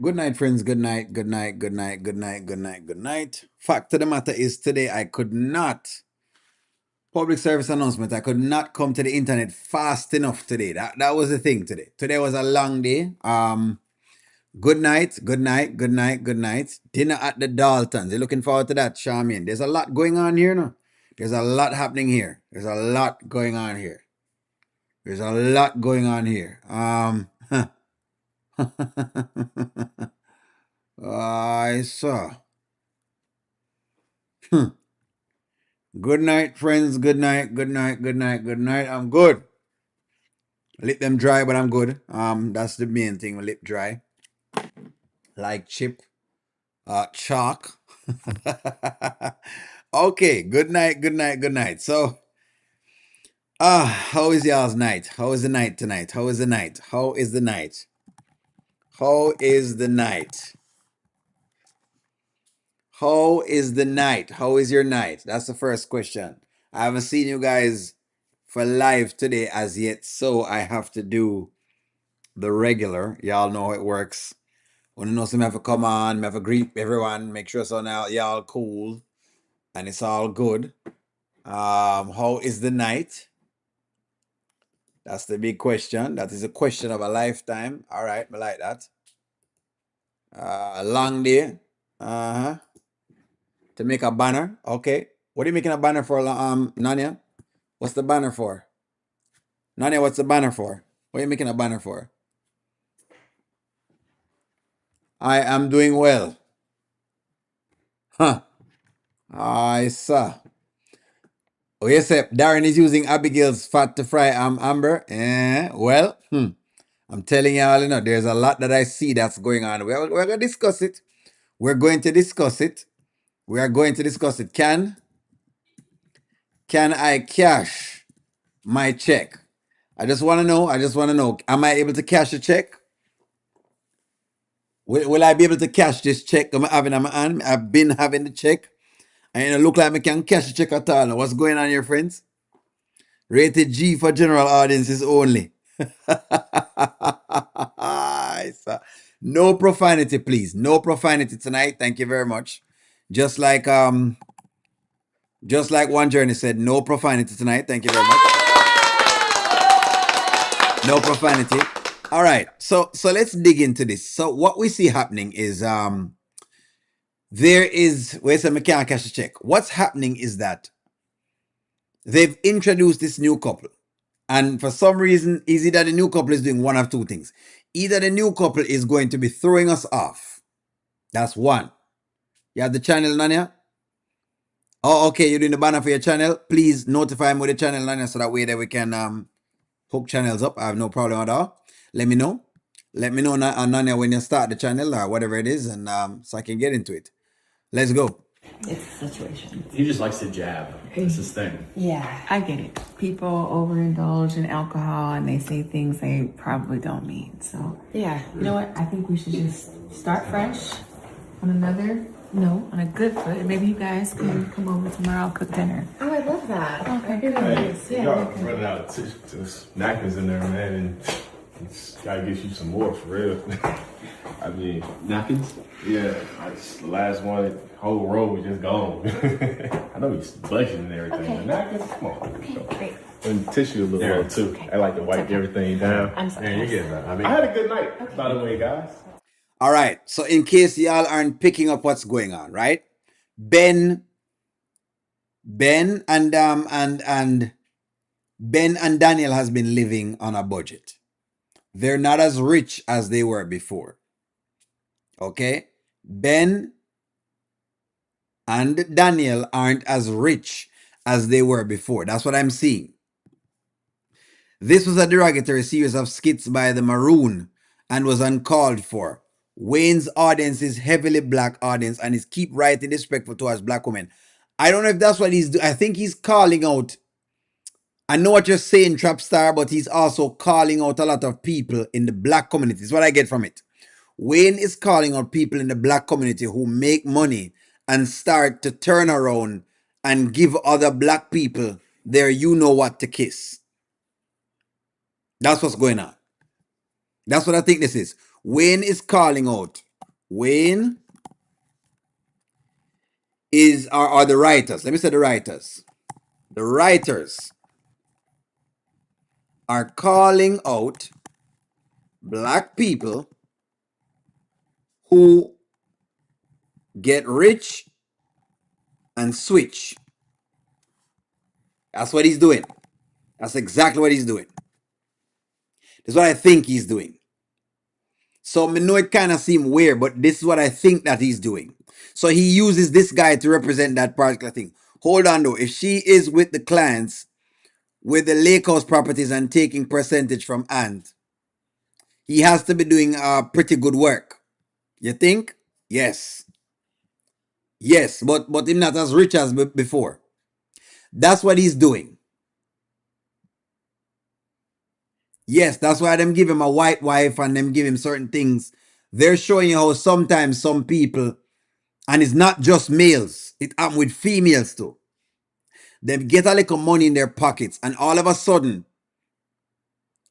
Good night, friends. Good night. Good night. Good night. Good night. Good night. Good night. Fact of the matter is, today I could not public service announcement. I could not come to the internet fast enough today. That was the thing today. Today was a long day. Good night. Good night. Good night. Good night. Dinner at the Daltons. You're looking forward to that, Charmian. There's a lot going on here, no? There's a lot happening here. There's a lot going on here. There's a lot going on here. I saw. Good night, friends. Good night. Good night. Good night. Good night. I'm good. Lip them dry, but I'm good. That's the main thing. My lip dry, like chip, chalk. Okay. Good night. Good night. Good night. So, how is y'all's night? How is the night tonight? How is the night? How is the night? How is the night? How is the night? How is your night? That's the first question. I haven't seen you guys for live today as yet, so I have to do the regular. Y'all know how it works. When you know some have to come on, have to greet everyone, make sure so now y'all cool and it's all good. How is the night? That's the big question. That is a question of a lifetime. All right, I like that. A long day. Uh-huh. To make a banner. Okay. What are you making a banner for, Nanya? What's the banner for? Nanya, what's the banner for? What are you making a banner for? I am doing well. Huh. I saw. Oh, yes, sir. Darren is using Abigail's fat to fry Amber. Well, I'm telling y'all, there's a lot that I see that's going on. We're going to discuss it. We're going to discuss it. We are going to discuss it. Can I cash my check? I just want to know. Am I able to cash a check? Will I be able to cash this check I'm having on my hand? I've been having the check. And it look like I can cash the check at all. What's going on here, friends? Rated G for general audiences only. No profanity, please. No profanity tonight. Thank you very much. Just like One Journey said, no profanity tonight. Thank you very much. No profanity. All right. So let's dig into this. So what we see happening is there is where's the mechanic cash check. What's happening is that they've introduced this new couple. And for some reason, is it that the new couple is doing one of two things? Either the new couple is going to be throwing us off. That's one. You have the channel, Nanya? Oh, okay, you're doing the banner for your channel. Please notify me with the channel, Nanya, so that way that we can hook channels up. I have no problem at all. Let me know. Let me know, Nanya, when you start the channel or whatever it is, and so I can get into it. Let's go. It's a situation. He just likes to jab. That's his thing. Yeah, I get it. People overindulge in alcohol and they say things they probably don't mean. So, yeah, you know what? I think we should just start fresh on another note, on a good foot. And maybe you guys can come over tomorrow, I'll cook dinner. Oh, I love that. Okay. Hey, y'all running out of napkins in there, man, and gotta get you some more for real. I mean, Napkins? yeah, the last one, whole row was just gone. I know he's budgeting and everything, Okay. but napkins, come on. Okay, great. And tissue a little Yeah. more too. I like to wipe everything down. I'm sorry. Yeah, you're getting that. I mean, I had a good night, by the way, guys. All right. So in case y'all aren't picking up what's going on, right? Ben and Ben and Daniel has been living on a budget. They're not as rich as they were before. Okay? Ben and Daniel aren't as rich as they were before. That's what I'm seeing. This was a derogatory series of skits by the Maroon and was uncalled for. Wayne's audience is heavily black audience and is keep writing disrespectful towards black women. I don't know if that's what he's doing. I think he's calling out. I know what you're saying, Trapstar, but he's also calling out a lot of people in the black community. Is what I get from it. Wayne is calling out people in the black community who make money and start to turn around and give other black people their you know what to kiss. That's what's going on. That's what I think this is. Wayne is calling out Wayne are the writers. Let me say the writers. The writers are calling out black people who get rich and switch. That's what he's doing. That's exactly what he's doing. That's what I think he's doing. So I know it kind of seems weird, but this is what I think that he's doing. So he uses this guy to represent that particular thing. Hold on though. If she is with the clients with the lake house properties and taking percentage from Ant, he has to be doing pretty good work. You think? Yes. Yes, but him not as rich as before. That's what he's doing. Yes, that's why them give him a white wife and them give him certain things. They're showing you how sometimes some people, and it's not just males, it happens with females too. They get a little money in their pockets, and all of a sudden,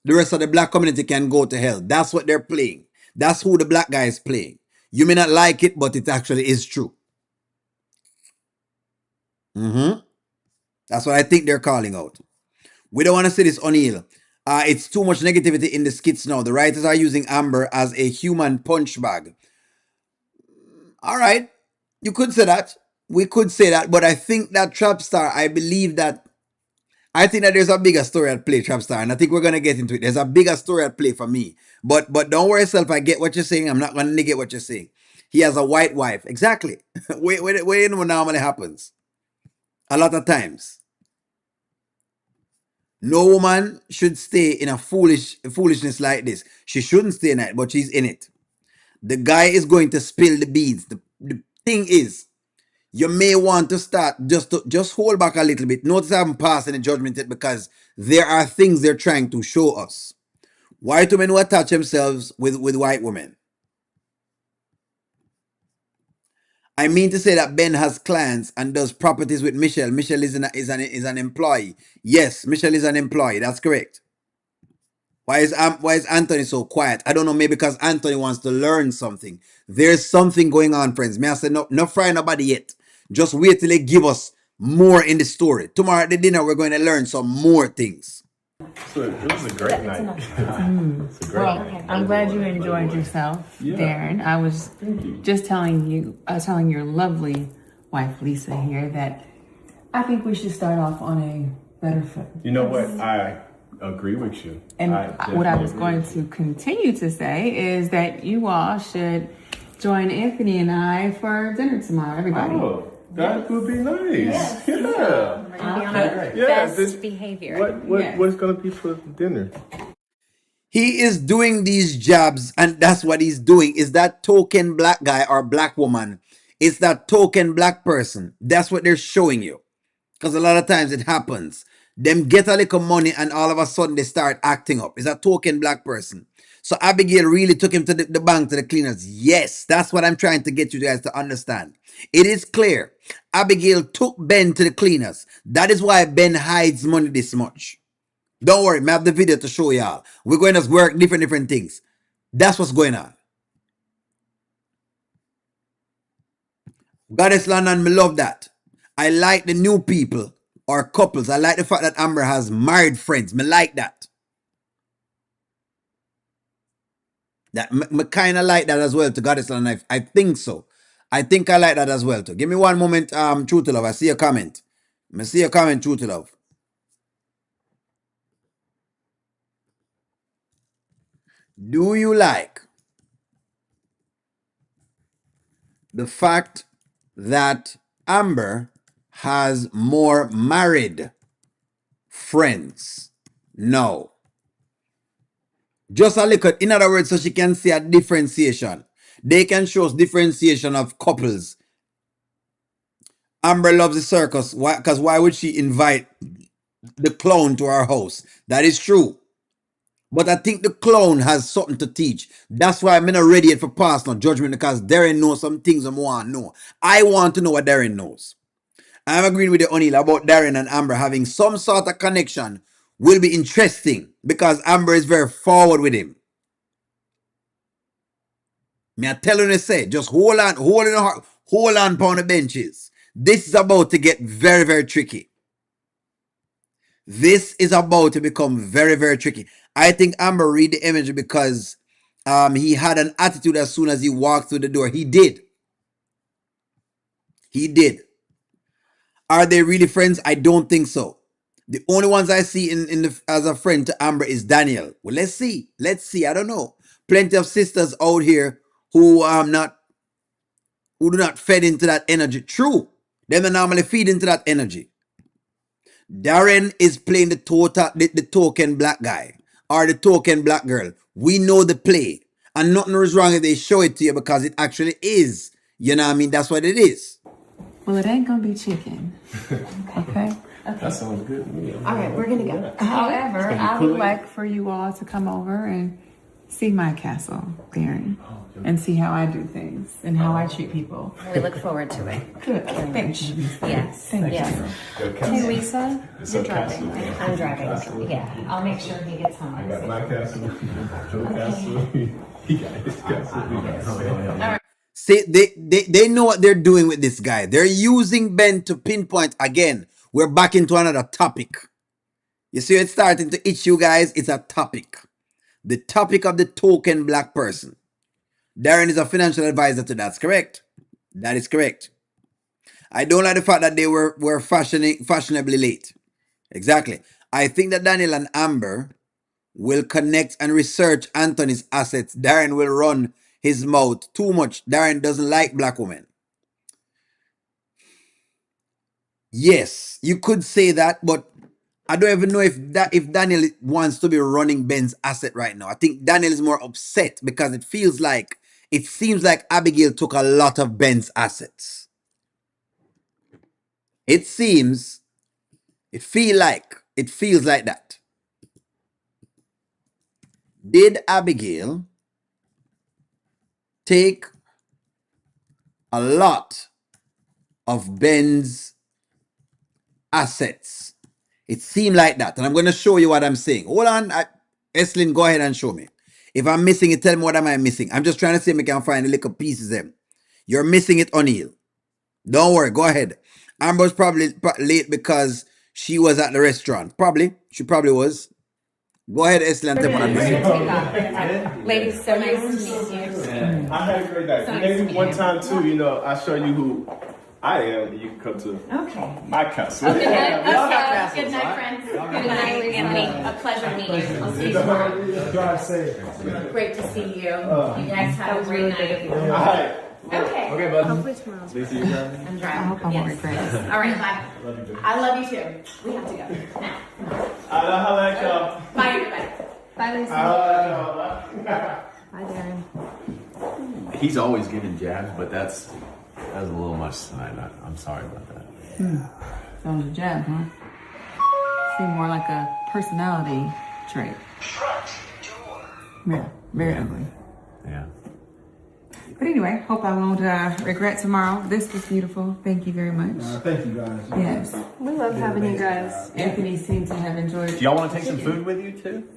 the rest of the black community can go to hell. That's what they're playing. That's who the black guy is playing. You may not like it, but it actually is true. That's what I think they're calling out. We don't want to see this, O'Neill. It's too much negativity in the skits now. The writers are using Amber as a human punch bag. All right, you could say that. We could say that, but I think that Trapstar, I think that there's a bigger story at play, Trapstar, and I think we're gonna get into it. There's a bigger story at play for me. But don't worry yourself, I get what you're saying. I'm not gonna negate what you're saying. He has a white wife. Exactly. Where you know what normally happens. A lot of times. No woman should stay in a foolishness like this. She shouldn't stay in it, but she's in it. The guy is going to spill the beans. The thing is, you may want to start just hold back a little bit. Notice I haven't passed any judgment yet because there are things they're trying to show us. White women who attach themselves with white women. I mean to say that Ben has clients and does properties with Michelle. Michelle is an employee. Yes, Michelle is an employee. That's correct. Why is Anthony so quiet? I don't know. Maybe because Anthony wants to learn something. There's something going on, friends. May I say no fry nobody yet. Just wait till they give us more in the story. Tomorrow at the dinner, we're going to learn some more things. So it was a great night. It's a great Well, night. I'm glad you enjoyed yourself, Yeah. Darren. I was Thank you. just telling your lovely wife, Lisa, here that I think we should start off on a better foot. You know what? I agree with you. And what I was definitely going agree. to continue to say is that you all should join Anthony and I for dinner tomorrow, everybody. Oh, that would be nice. Yeah. Be on our best this- behavior. What's gonna be for dinner? He is doing these jobs, and that's what he's doing. Is that token black guy or black woman? It's that token black person. That's what they're showing you. Because a lot of times it happens. Them get a little money and all of a sudden they start acting up. It's a token black person. So Abigail really took him to the bank, to the cleaners. Yes, that's what I'm trying to get you guys to understand. It is clear. Abigail took Ben to the cleaners. That is why Ben hides money this much. Don't worry, I have the video to show y'all. We're going to work different things. That's what's going on. Goddess London, me love that. I like the new people or couples. I like the fact that Amber has married friends. Me like that. Me kind of like that as well to Goddess London. I think so. I think I like that as well too. Give me one moment, True to Love. I see a comment. I see a comment, True to Love. Do you like the fact that Amber has more married friends? No. Just a little, in other words, so she can see a differentiation. They can show us differentiation of couples. Amber loves the circus. Why? Because why would she invite the clown to our house? That is true. But I think the clown has something to teach. That's why I'm not ready yet for personal judgment, because Darren knows some things I want to know. I want to know what Darren knows. I'm agreeing with the O'Neill about Darren and Amber having some sort of connection will be interesting because Amber is very forward with him. Me I tell you to say, just hold on, hold on upon the benches. This is about to get very, very tricky. This is about to become very, very tricky. I think Amber read the image because he had an attitude as soon as he walked through the door. He did. He did. Are they really friends? I don't think so. The only ones I see as a friend to Amber is Daniel. Well, let's see. Let's see. I don't know. Plenty of sisters out here who do not fed into that energy. True. Them they normally feed into that energy. Darren is playing the token black guy or the token black girl. We know the play. And nothing is wrong if they show it to you because it actually is. You know what I mean? That's what it is. Well, it ain't gonna be chicken. Okay? That sounds good to me. All right, we're gonna go. However, I would like for you all to come over and see my castle, Darren, and see how I do things and how I treat people. We look forward to it. Good. Thank you. Yes. Thank Yes. you. Hey, Lisa, It's you're a castle. driving. I'm driving. Yeah, I'll make sure he gets home. I got my castle. Your castle. He got his castle. We got his. All right. See, they know what they're doing with this guy. They're using Ben to pinpoint again. We're back into another topic. You see, it's starting to itch you guys. It's a topic. The topic of the token black person. Darren is a financial advisor to that's correct. That is correct. I don't like the fact that they were fashionably late. Exactly. I think that Daniel and Amber will connect and research Anthony's assets. Darren will run his mouth too much. Darren doesn't like black women. Yes, you could say that, but I don't even know if Daniel wants to be running Ben's asset right now. I think Daniel is more upset because it seems like Abigail took a lot of Ben's assets. It feels like that. Did Abigail take a lot of Ben's assets? It seemed like that. And I'm going to show you what I'm saying. Hold on. Eslin, go ahead and show me. If I'm missing it, tell me what am I missing. I'm just trying to see if I can find the little pieces them. You're missing it, O'Neill. Don't worry. Go ahead. Amber's probably late because she was at the restaurant. Probably. She probably was. Go ahead, Eslin, and tell me what I'm missing. Ladies, so nice to meet you. I had a great night. Maybe one time too, I'll show you who I am, and you can come to my castle. Good night. Good night, friends. Good night, Anthony. A pleasure meeting you. I'll see you tomorrow. Drive safe. Great to see you. You guys have a great night. All right. Okay. Okay, bud. Hopefully tomorrow. See you guys. I'm driving. I hope I won't regret it. All right, bye. Love you, baby. I love you too. We have to go now. I'll let y'all. Bye, everybody. Bye, Lisa. I'll let y'all. Bye, Darren. He's always giving jabs, but that's a little much tonight. I'm sorry about that. That was a jab, huh? Seemed more like a personality trait. Yeah, very ugly. Yeah. But anyway, hope I won't regret tomorrow. This was beautiful. Thank you very much. Thank you guys. Yes. We love having you guys. Anthony seemed to have enjoyed Do y'all want to take some food with you too?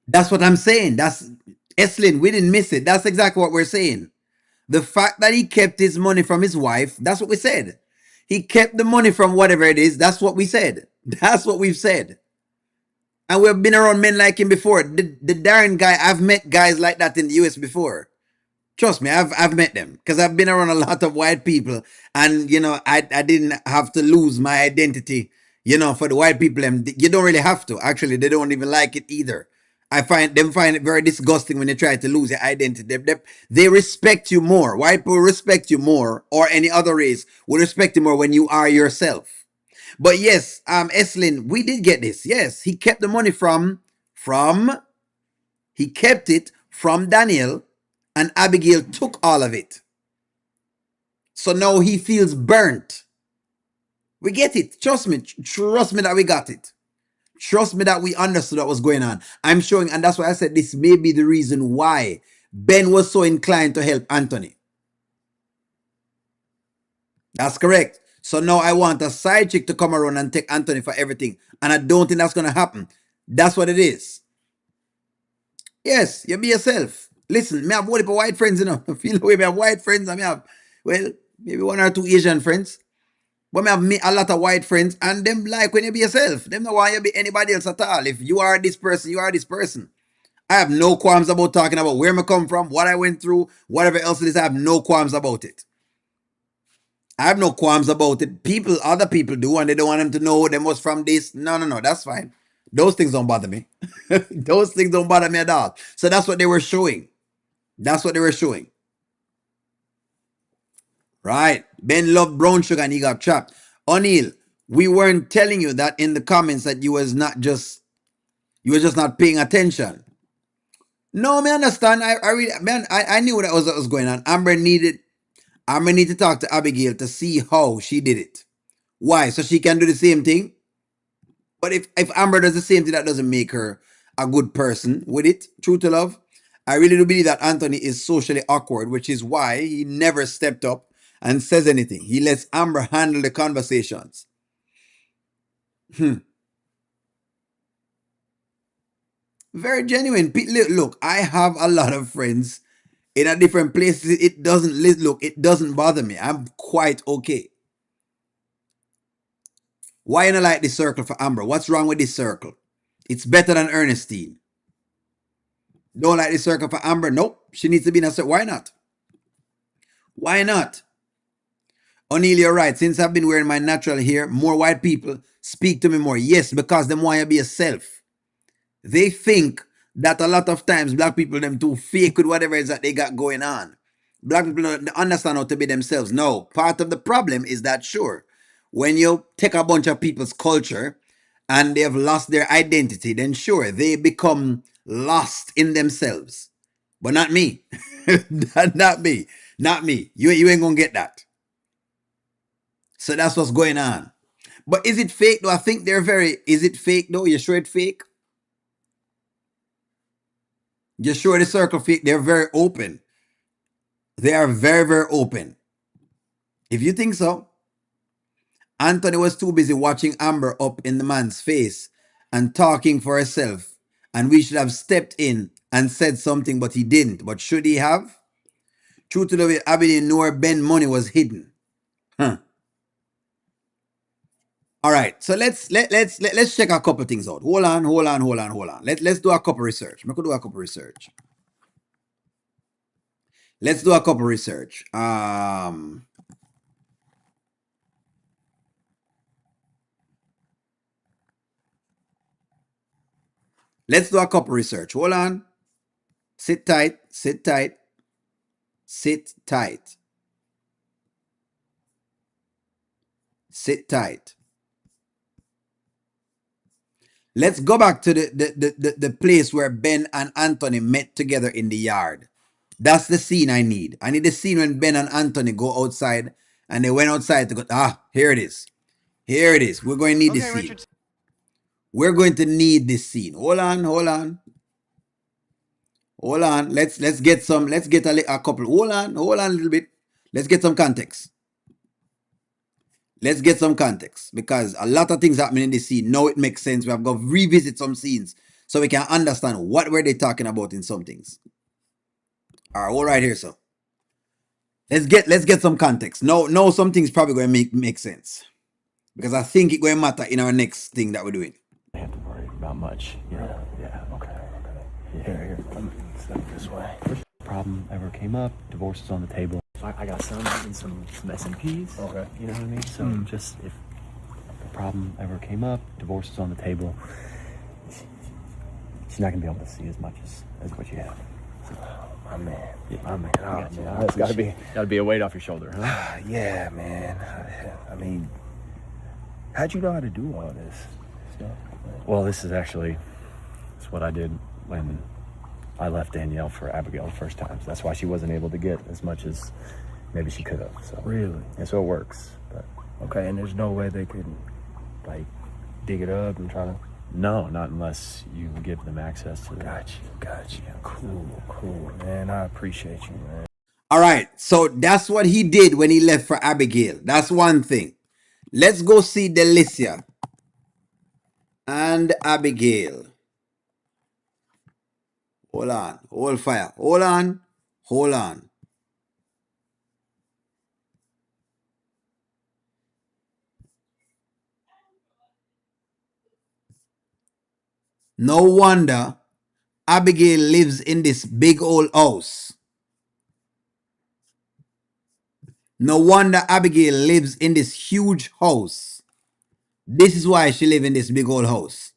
That's what I'm saying. That's Eslin, we didn't miss it. That's exactly what we're saying. The fact that he kept his money from his wife, that's what we said. He kept the money from whatever it is, that's what we said. That's what we've said. And we've been around men like him before. The Darren guy, I've met guys like that in the US before. Trust me, I've met them because I've been around a lot of white people, and I didn't have to lose my identity. For the white people, you don't really have to. Actually, they don't even like it either. I find it very disgusting when they try to lose your identity. They respect you more. White people respect you more, or any other race will respect you more when you are yourself. But yes, Eslin, we did get this. Yes, he kept the money he kept it from Daniel, and Abigail took all of it. So now he feels burnt. We get it. Trust me that we got it. Trust me that we understood what was going on. I'm showing, and that's why I said this may be the reason why Ben was so inclined to help Anthony. That's correct. So now I want a side chick to come around and take Anthony for everything. And I don't think that's going to happen. That's what it is. Yes, you be yourself. Listen, me have one of white friends, you know. Feel the way me have white friends, and me have, well, maybe one or two Asian friends. But me have a lot of white friends, and them like when you be yourself. Them don't want you be anybody else at all. If you are this person, you are this person. I have no qualms about talking about where I come from, what I went through, whatever else it is. I have no qualms about it. I have no qualms about it. People, other people do, and they don't want them to know them was from this. No, no, no, that's fine. Those things don't bother me. Those things don't bother me at all. So that's what they were showing. That's what they were showing. Right. Ben loved brown sugar and he got trapped. O'Neill, we weren't telling you that in the comments that you were just not paying attention. No, me understand. I really, man, I knew that was going on. Amber needed to talk to Abigail to see how she did it. Why? So she can do the same thing? But if Amber does the same thing, that doesn't make her a good person with it. True to love. I really do believe that Anthony is socially awkward, which is why he never stepped up and says anything. He lets Amber handle the conversations. Very genuine. Look, I have a lot of friends in a different places. It doesn't look. It doesn't bother me. I'm quite okay. Why you not like this circle for Amber? What's wrong with this circle? It's better than Ernestine. Don't like this circle for Amber? Nope. She needs to be in a circle. Why not? Why not? O'Neill, you're right. Since I've been wearing my natural hair, more white people speak to me more. Yes, because they want you to be yourself. They think that a lot of times black people them too fake with whatever it is that they got going on. Black people don't understand how to be themselves. No, part of the problem is that sure, when you take a bunch of people's culture and they have lost their identity, then sure, they become lost in themselves. But not me. Not me. Not me. You ain't gonna get that. So that's what's going on. But is it fake though? I think they're very, is it fake though? You sure it's fake? You sure the circle fake? They're very open. They are very, very open. If you think so, Anthony was too busy watching Amber up in the man's face and talking for herself. And we should have stepped in and said something, but he didn't. But should he have? True to the way Abby knew where Ben money was hidden. Huh. All right, so let's check a couple things out. Hold on. Let's do a couple research. We could do a couple research. Let's do a couple research. Let's do a couple research. Hold on. Sit tight. Sit tight. Sit tight. Sit tight. Let's go back to the place where Ben and Anthony met together in the yard. That's the scene I need. I need the scene when Ben and Anthony go outside and they went outside to go. Here it is. Here it is. We're going to need this scene. We're going to need this scene. Hold on. Let's get a couple. Hold on a little bit. Let's get some context. Let's get some context because a lot of things happening in this scene. Now it makes sense. We have got to revisit some scenes so we can understand what were they talking about in some things. All right here, so let's get some context. No, some things probably going to make sense because I think it's going to matter in our next thing that we're doing. I have to worry about much. Yeah. Okay. Here. Step this way. First problem ever came up. Divorce is on the table. I got some and some S&Ps. Okay. You know what I mean? So just if the problem ever came up, divorce is on the table. She's not gonna be able to see as much as what you have. So, my man. That's gotta be a weight off your shoulder, huh? Yeah, man. I mean, how'd you know how to do all this stuff? Well, this is what I did when I left Danielle for Abigail the first time. So that's why she wasn't able to get as much as maybe she could have. So really, and so it works. But okay, and there's no way they could like dig it up and try to. No, not unless you give them access to. Gotcha. Cool, man. I appreciate you, man. All right, so that's what he did when he left for Abigail. That's one thing. Let's go see Delicia and Abigail. Hold on. Hold fire. Hold on. Hold on. No wonder Abigail lives in this big old house. No wonder Abigail lives in this huge house. This is why she lives in this big old house.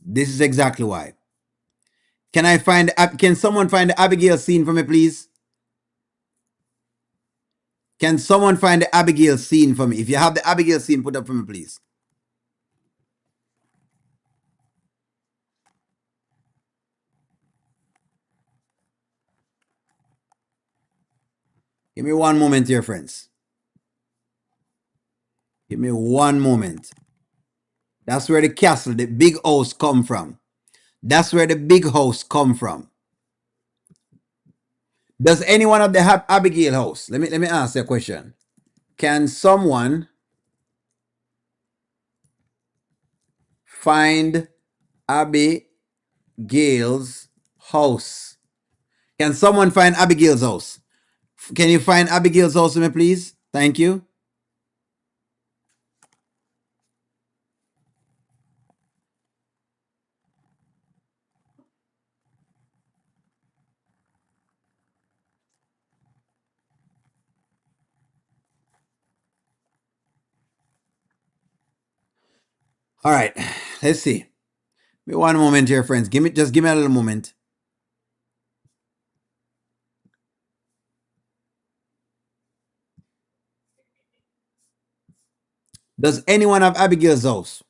This is exactly why. Can someone find the Abigail scene for me, please? Can someone find the Abigail scene for me? If you have the Abigail scene, put up for me, please. Give me one moment here, friends. Give me one moment. That's where the castle, the big house come from. That's where the big house come from. Does anyone have the Abigail house? Let me ask you a question. Can someone find Abigail's house? Can someone find Abigail's house? Can you find Abigail's house for me, please? Thank you. All right, let's see. Give me one moment here, friends. Just give me a little moment. Does anyone have Abigail's house?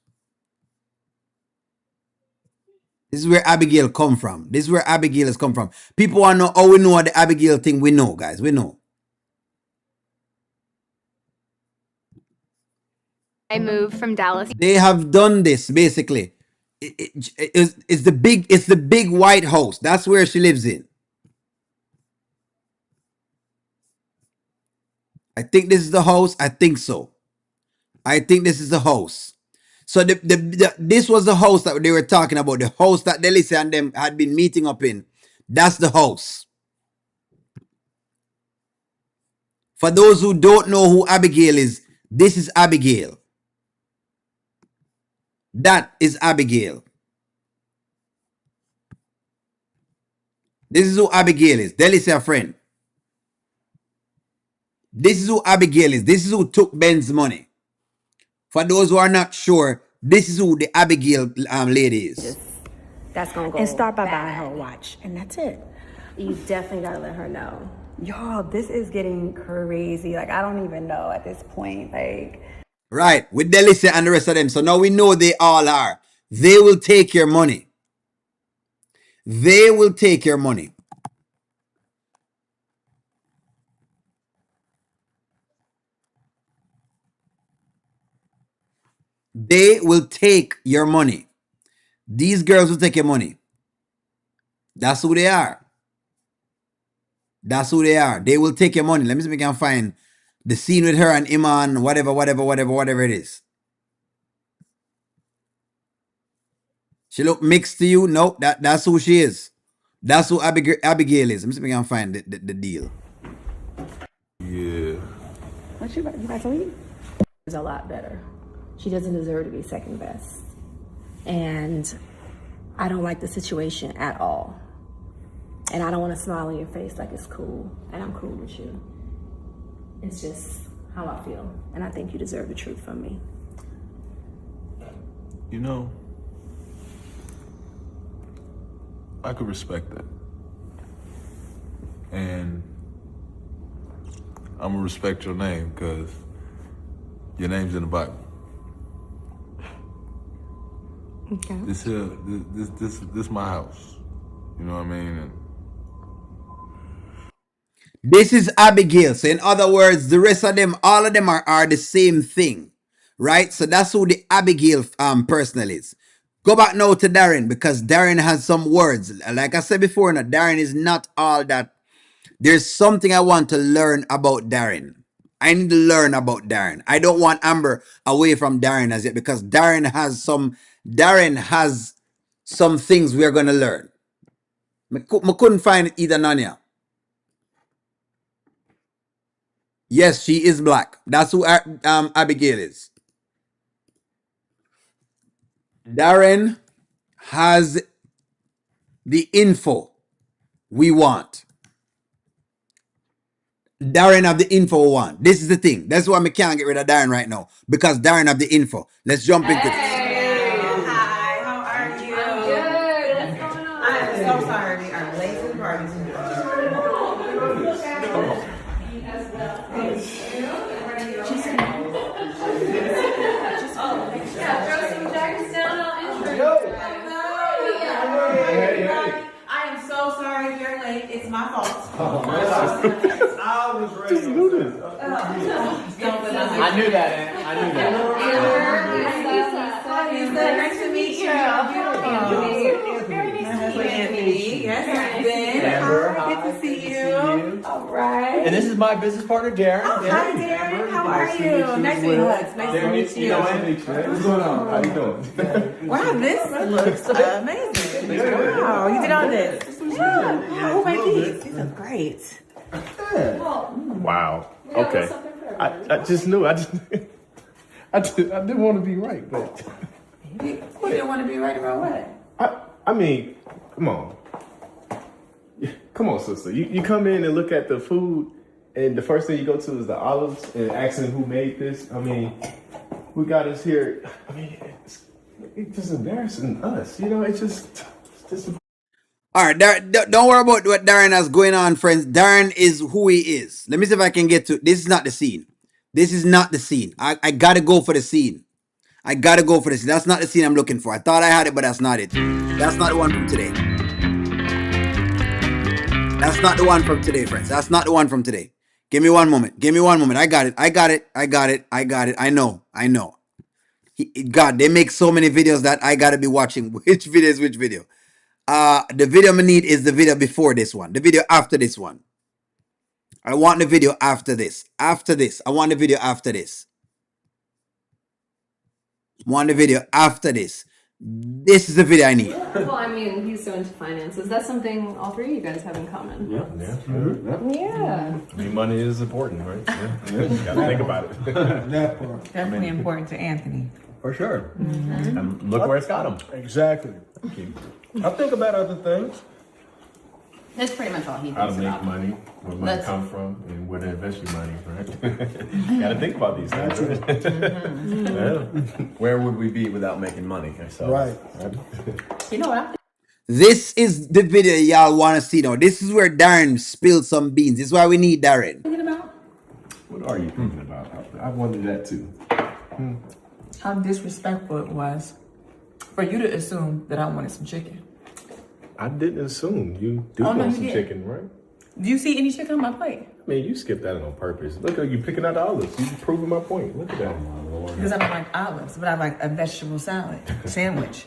This is where Abigail come from. This is where Abigail has come from. People want to know how we know the Abigail thing. We know, guys. We know. I moved from Dallas. They have done this basically. It's the big white house. That's where she lives in. I think this is the house. I think so. I think this is the house. So this was the house that they were talking about. The house that Delisa and them had been meeting up in. That's the house. For those who don't know who Abigail is, this is Abigail. That is Abigail. This is who Abigail is. Delisa friend. This is who Abigail is. This is who took Ben's money. For those who are not sure, this is who the Abigail lady is. That's gonna go. And start by buying her a watch, and that's it. You definitely gotta let her know. Y'all, this is getting crazy. Like, I don't even know at this point. Like, right, with Delisa and the rest of them. So now we know they all are. They will take your money. They will take your money. They will take your money. These girls will take your money. That's who they are. That's who they are. They will take your money. Let me see if I can find the scene with her and Iman, whatever it is. She look mixed to you? No, that's who she is. That's who Abigail is. Let me see if I can find the deal. Yeah. what you about to leave? Is a lot better. She doesn't deserve to be second best. And I don't like the situation at all. And I don't want to smile on your face like it's cool. And I'm cool with you. It's just how I feel. And I think you deserve the truth from me. You know, I could respect that. And I'm gonna respect your name because your name's in the Bible. Okay. This my house. You know what I mean? And This is Abigail. So in other words, the rest of them, all of them are the same thing. Right? So that's who the Abigail personal is. Go back now to Darren because Darren has some words. Like I said before, now, Darren is not all that. There's something I want to learn about Darren. I need to learn about Darren. I don't want Amber away from Darren as yet because Darren has some things we're gonna learn. I couldn't find it either, Nanya. Yes, she is black. That's who Abigail is. Darren has the info we want. Darren have the info we want. This is the thing. That's why we can't get rid of Darren right now. Because Darren have the info. Let's jump into this. Hi, how are you? Good. What's going on? I am so sorry. We are late to the party. Yeah, throw some jackets down. I'll intro. I am so sorry you're late. It's my fault. I was ready to do this. I knew that, Aunt. I knew that. Nice to meet you. Anthony. Yes, Ben. Hi, good to see you. All right. And this is my business partner, Darren. Oh, hi, Darren. How are you? Nice to meet you. Nice to meet you. What's going on? How you doing? Wow, this looks amazing. Wow, you did all this. Yeah. Who made these? These are great. Wow. Okay. I just knew. I didn't want to be right, but You didn't want to be right about what? I mean, come on. Come on, sister. You come in and look at the food, and the first thing you go to is the olives and asking who made this. I mean, we got us here. I mean, it's just embarrassing us. You know, it's just All right, don't worry about what Darren has going on, friends. Darren is who he is. Let me see if I can get to. This is not the scene. This is not the scene. I gotta go for the scene. I gotta go for this. That's not the scene I'm looking for. I thought I had it, but that's not it. That's not the one from today. That's not the one from today, friends. That's not the one from today. Give me one moment. Give me one moment. I got it. I got it. I got it. I got it. I know. I know. God, they make so many videos that I gotta be watching. Which video is which video? The video I need is the video before this one. The video after this one. I want the video after this. After this. I want the video after this. Want the video after this. This is the video I need. Well, I mean, he's so into finances. That's something all three of you guys have in common. yeah. Yeah. I mean, money is important, right? Yeah. You gotta think about it. That part. Definitely important to Anthony. For sure. And look where it's got him. Exactly. I think about other things. That's pretty much all he How to thinks make about. money, where money come from, and where to invest your money, right? Gotta think about these things. Right? Yeah. Where would we be without making money? So, Right. You know what? I'm This is the video y'all want to see now. This is where Darren spilled some beans. This is why we need Darren. Thinking about What are you thinking about? I wondered that too. how disrespectful it was for you to assume that I wanted some chicken. I didn't assume you do Oh, no, want you some did. chicken, right? Do you see any chicken on my plate? I mean, you skipped that on purpose. Look at you picking out the olives. You proving my point. Look at that. Because I don't like olives, but I like a vegetable salad sandwich.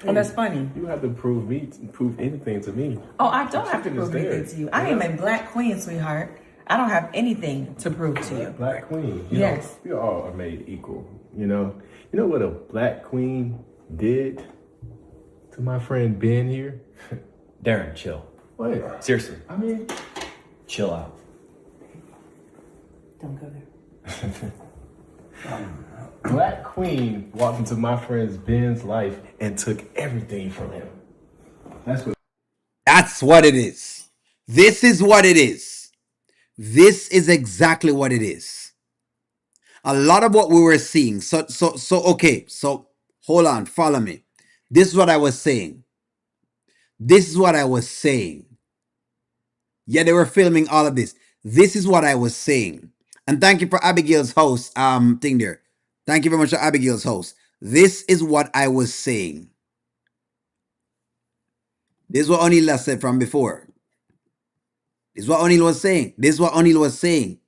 Oh, that's funny. You have to prove anything to me. Oh, I don't have to Chicken is prove anything there. to you. I am a black queen, sweetheart. I don't have anything to prove to you. Black queen. You Yes. know, we all are made equal. You know what a black queen did to my friend Ben here? Darren, chill. What? Seriously, I mean, chill out. Don't go there. Black Queen walked into my friend's Ben's life and took everything from him. That's what it is. This is what it is. This is exactly what it is. A lot of what we were seeing. So okay. So hold on, follow me. This is what I was saying. This is what I was saying. Yeah, they were filming all of this. This is what I was saying. And thank you for Abigail's host thing there. Thank you very much for Abigail's host. This is what I was saying. This is what O'Neill said from before. This is what O'Neill was saying. This is what O'Neill was saying.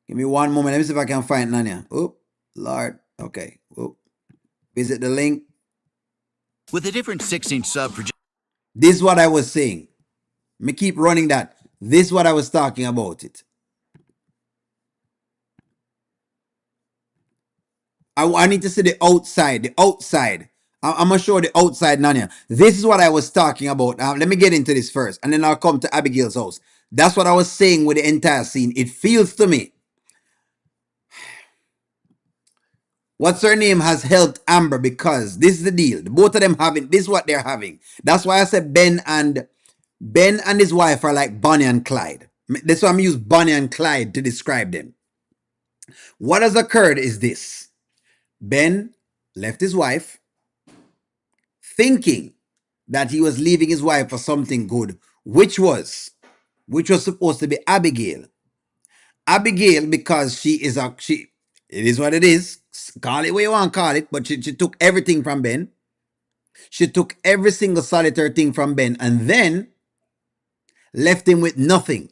Give me one moment. Let me see if I can find Nanya. Oh, Lord. Okay. Oh. Visit the link. With a different 6-inch sub for This is what I was saying. Me keep running that. This is what I was talking about it. I need to see the outside. The outside. I'm gonna show the outside, Nanya. This is what I was talking about. Let me get into this first, and then I'll come to Abigail's house. That's what I was saying with the entire scene. It feels to me, what's her name has helped Amber, because this is the deal. Both of them having this is what they're having. That's why I said Ben and his wife are like Bonnie and Clyde. That's why I'm using Bonnie and Clyde to describe them. What has occurred is this: Ben left his wife, thinking that he was leaving his wife for something good, which was supposed to be Abigail. Abigail, because it is what it is. Call it what you want to call it, but she took everything from Ben. She took every single solitary thing from Ben and then left him with nothing.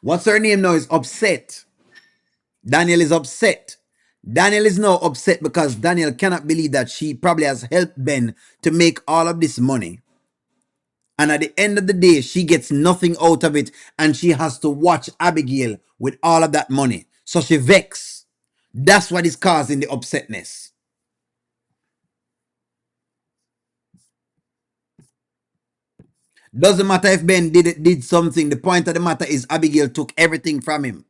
What's her name now is upset. Daniel is upset. Daniel is now upset because Daniel cannot believe that she probably has helped Ben to make all of this money. And at the end of the day, she gets nothing out of it, and she has to watch Abigail with all of that money. So she vexed. That's what is causing the upsetness. Doesn't matter if Ben did something. The point of the matter is Abigail took everything from him.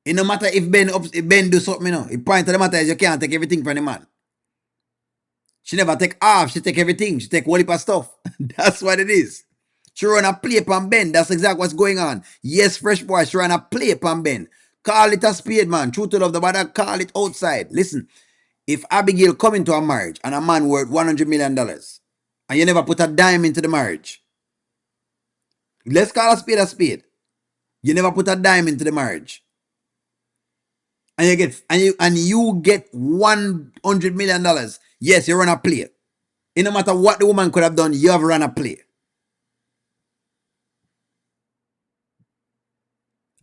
It no matter if Ben do something, The point of the matter is you can't take everything from the man. She never take half. She take everything. She take whole heap of stuff. That's what it is. She run a play upon Ben. That's exactly what's going on. Yes, fresh boy. She run a play upon Ben. Call it a spade, man. True to love the mother, call it outside. Listen, if Abigail come into a marriage and a man worth $100 million and you never put a dime into the marriage, let's call a spade a spade. You never put a dime into the marriage. And you get $100 million. Yes, you run a play. It no matter what the woman could have done, you have run a play.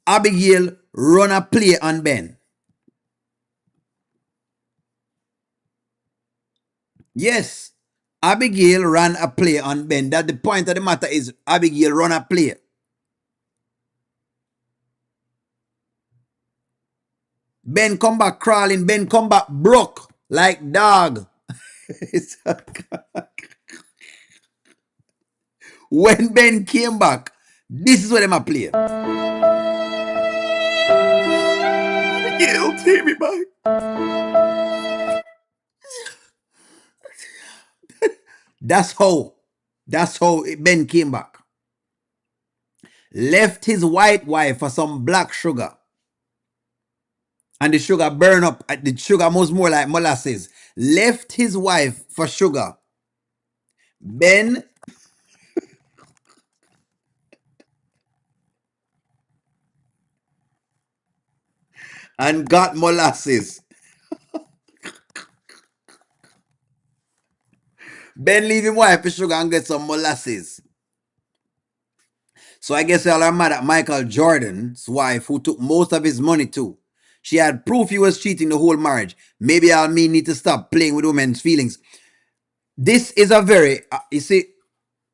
Abigail run a play on Ben. Yes, Abigail ran a play on Ben. That the point of the matter is Abigail run a play. Ben come back crawling. Ben come back broke like dog. When Ben came back, this is what them a play. Abigail, take me back. That's how Ben came back. Left his white wife for some black sugar. And the sugar burn up. The sugar was more like molasses. Left his wife for sugar. Ben and got molasses. Ben leave his wife for sugar and get some molasses. So I guess y'all are mad at Michael Jordan's wife, who took most of his money too. She had proof he was cheating the whole marriage. Maybe y'all need to stop playing with women's feelings. This is a very, you see,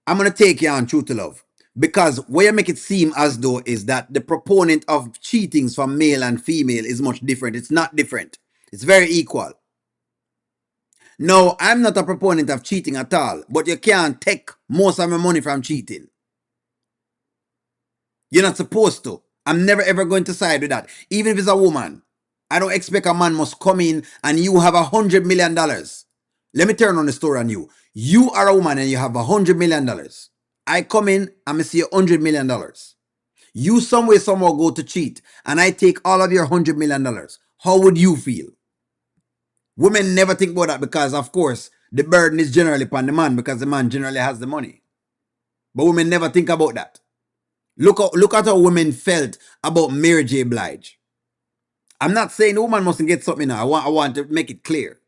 I'm going to take you on True to Love. Because what you make it seem as though is that the proponent of cheatings from male and female is much different. It's not different. It's very equal. No, I'm not a proponent of cheating at all. But you can't take most of my money from cheating. You're not supposed to. I'm never ever going to side with that. Even if it's a woman. I don't expect a man must come in and you have $100 million. Let me turn on the story on you. You are a woman and you have $100 million. I come in and I see $100 million. You somehow go to cheat and I take all of your $100 million. How would you feel? Women never think about that because, of course, the burden is generally upon the man because the man generally has the money. But women never think about that. Look at how women felt about Mary J. Blige. I'm not saying the woman mustn't get something now. I want to make it clear.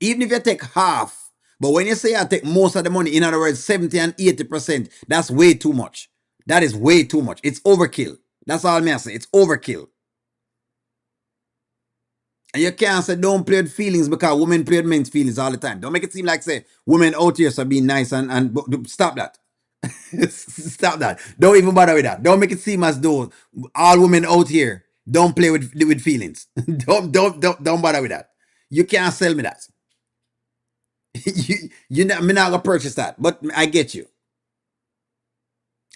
Even if you take half, but when you say I take most of the money, in other words, 70 and 80%, that's way too much. That is way too much. It's overkill. That's all I'm saying. It's overkill. And you can't say don't play with feelings because women play with men's feelings all the time. Don't make it seem like say women out here are being nice and stop that. Stop that. Don't even bother with that. Don't make it seem as though all women out here Don't play with feelings. Don't bother with that. You can't sell me that. I'm not gonna purchase that. But I get you.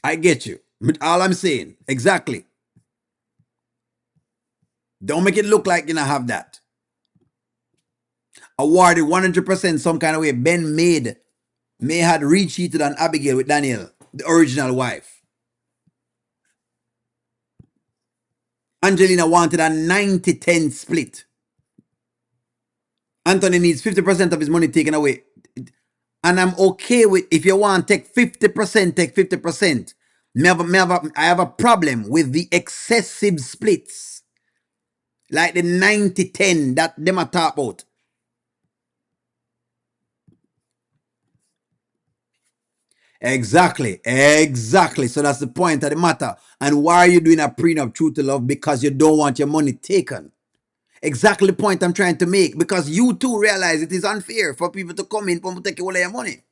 I get you. But all I'm saying, exactly. Don't make it look like you don't have that. Awarded 100% some kind of way. Ben May had re-cheated on Abigail with Daniel, the original wife. Angelina wanted a 90-10 split. Anthony needs 50% of his money taken away. And I'm okay with, if you want to take 50%, take 50%. I have a problem with the excessive splits. Like the 90-10 that them are talk about. Exactly. So that's the point of the matter. And why are you doing a prenup true to love? Because you don't want your money taken. Exactly the point I'm trying to make. Because you too realize it is unfair for people to come in and take all of your money.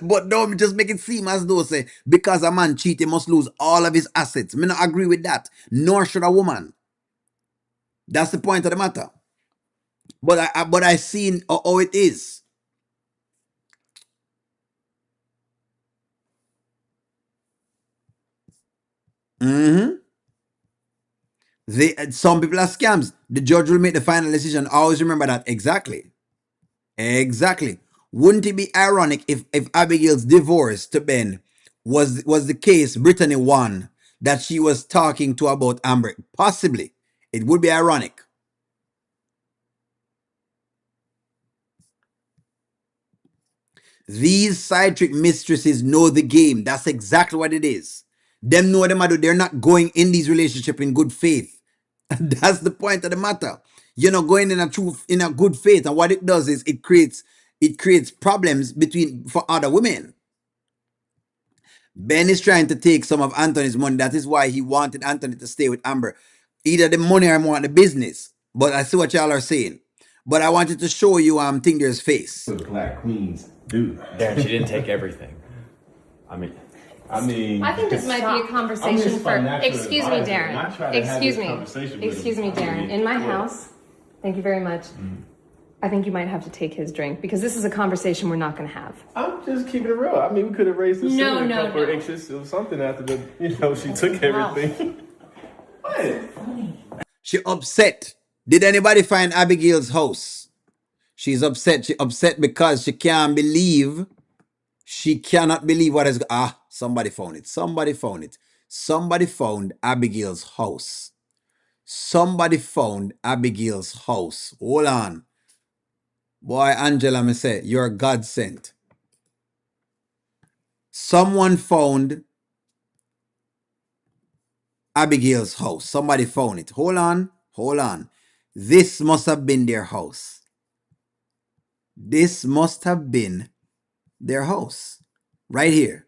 But don't just make it seem as though say because a man cheat, he must lose all of his assets. Me not agree with that. Nor should a woman. That's the point of the matter. But I seen how it is. Some people are scams. The judge will make the final decision. Always remember that. Exactly. Wouldn't it be ironic if Abigail's divorce to Ben was the case Brittany won that she was talking to about Amber? Possibly. It would be ironic. These side trick mistresses know the game. That's exactly what it is. Them know what them do. They're not going in these relationships in good faith. That's the point of the matter. You're not going in a good faith, and what it does is it creates problems for other women. Ben is trying to take some of Anthony's money. That is why he wanted Anthony to stay with Amber. Either the money or more the business. But I see what y'all are saying. But I wanted to show you Tinder's face. The Black Queens do. Darren, she didn't take everything. I mean, I think this might be a conversation for. Excuse me, Darren. Excuse me, Darren. In my house, thank you very much. I think you might have to take his drink because this is a conversation we're not going to have. I'm just keeping it real. I mean, we could have raised this a couple of inches or something after she took everything. What? She upset. Did anybody find Abigail's house? She's upset. She upset because she cannot believe what is. Somebody found it. Somebody found Abigail's house. Hold on. Boy, Angela, me say, you're God sent. Someone found Abigail's house. Somebody found it. Hold on. This must have been their house. This must have been their house. Right here.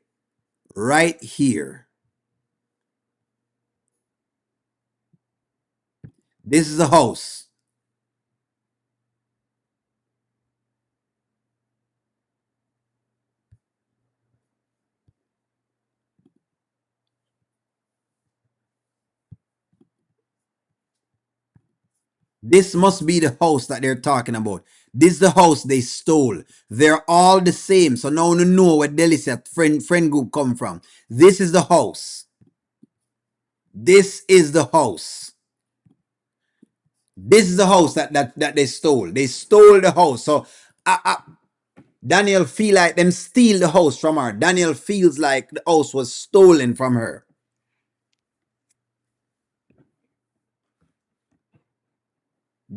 This is the house. This must be the house that they're talking about. This is the house they stole. They're all the same. So now you know where Delicia friend group come from. This is the house. This is the house that they stole. They stole the house. So Daniel feel like them steal the house from her. Daniel feels like the house was stolen from her.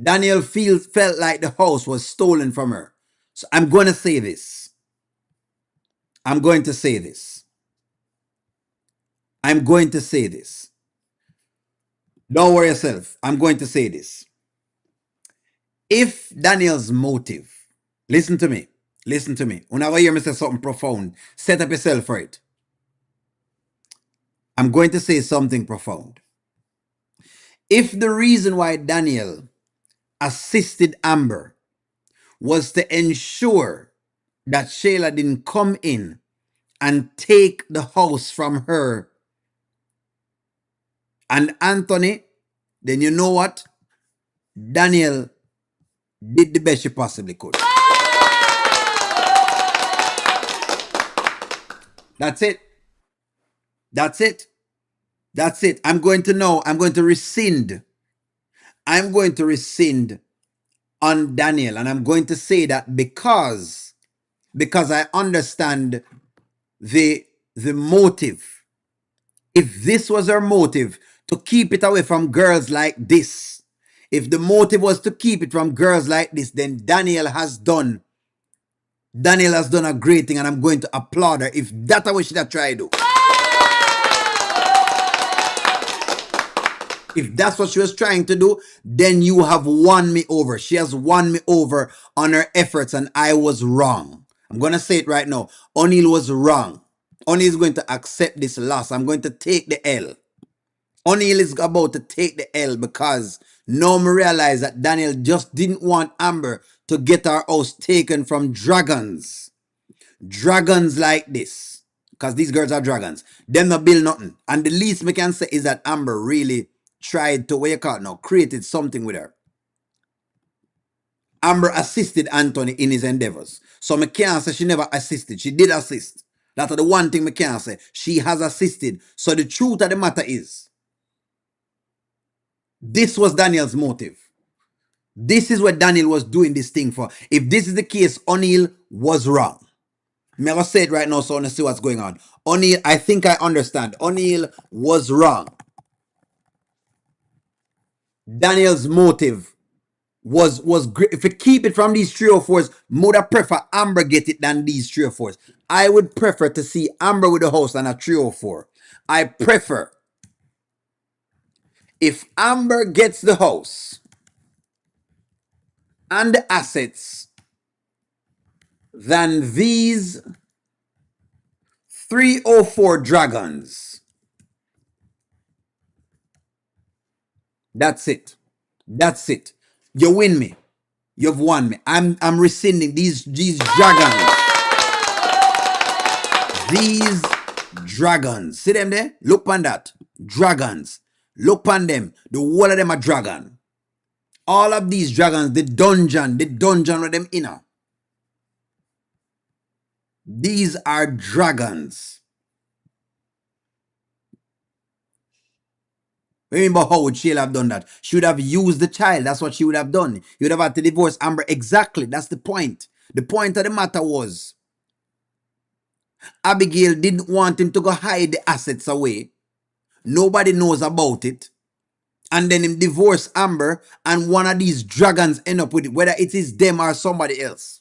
Daniel felt like the house was stolen from her. So I'm going to say this. Don't worry yourself. I'm going to say this. If Daniel's motive, listen to me. Whenever you hear me say something profound, set up yourself for it. I'm going to say something profound. If the reason why Daniel assisted Amber was to ensure that Shayla didn't come in and take the house from her and Anthony, then you know what? Daniel did the best she possibly could. That's it. That's it. That's it. I'm going to rescind. I'm going to rescind on Daniel. And I'm going to say that because I understand the motive. If this was her motive to keep it away from girls like this, if the motive was to keep it from girls like this, then Daniel has done a great thing, and I'm going to applaud her if that's what she tried to do. If that's what she was trying to do, then you have won me over. She has won me over on her efforts, and I was wrong. I'm going to say it right now. O'Neill was wrong. O'Neill is going to accept this loss. I'm going to take the L. O'Neill is about to take the L because now me realize that Daniel just didn't want Amber to get her house taken from dragons. Dragons like this. Because these girls are dragons. Them not build nothing. And the least we can say is that Amber really tried to, what you call it now, created something with her. Amber assisted Anthony in his endeavors. So me can't say she never assisted. She did assist. That's the one thing me can't say. She has assisted. So the truth of the matter is, this was Daniel's motive. This is what Daniel was doing this thing for. If this is the case, O'Neill was wrong. I'm going to say it right now so I want to see what's going on. O'Neill, I think I understand. O'Neill was wrong. Daniel's motive was great. If you keep it from these 304s, would I prefer Amber get it than these 304s. I would prefer to see Amber with the house than a 304. I prefer if Amber gets the house and the assets than these 304 dragons. That's it. That's it. You win me. You've won me. I'm rescinding these dragons. These dragons. See them there? Look on that. Dragons. Look on them. The whole of them are dragon. All of these dragons, the dungeon with them inner. These are dragons. Remember how would she have done that? She would have used the child. That's what she would have done. You would have had to divorce Amber. Exactly. That's the point. The point of the matter was, Abigail didn't want him to go hide the assets away. Nobody knows about it. And then him divorce Amber, and one of these dragons end up with it, whether it is them or somebody else.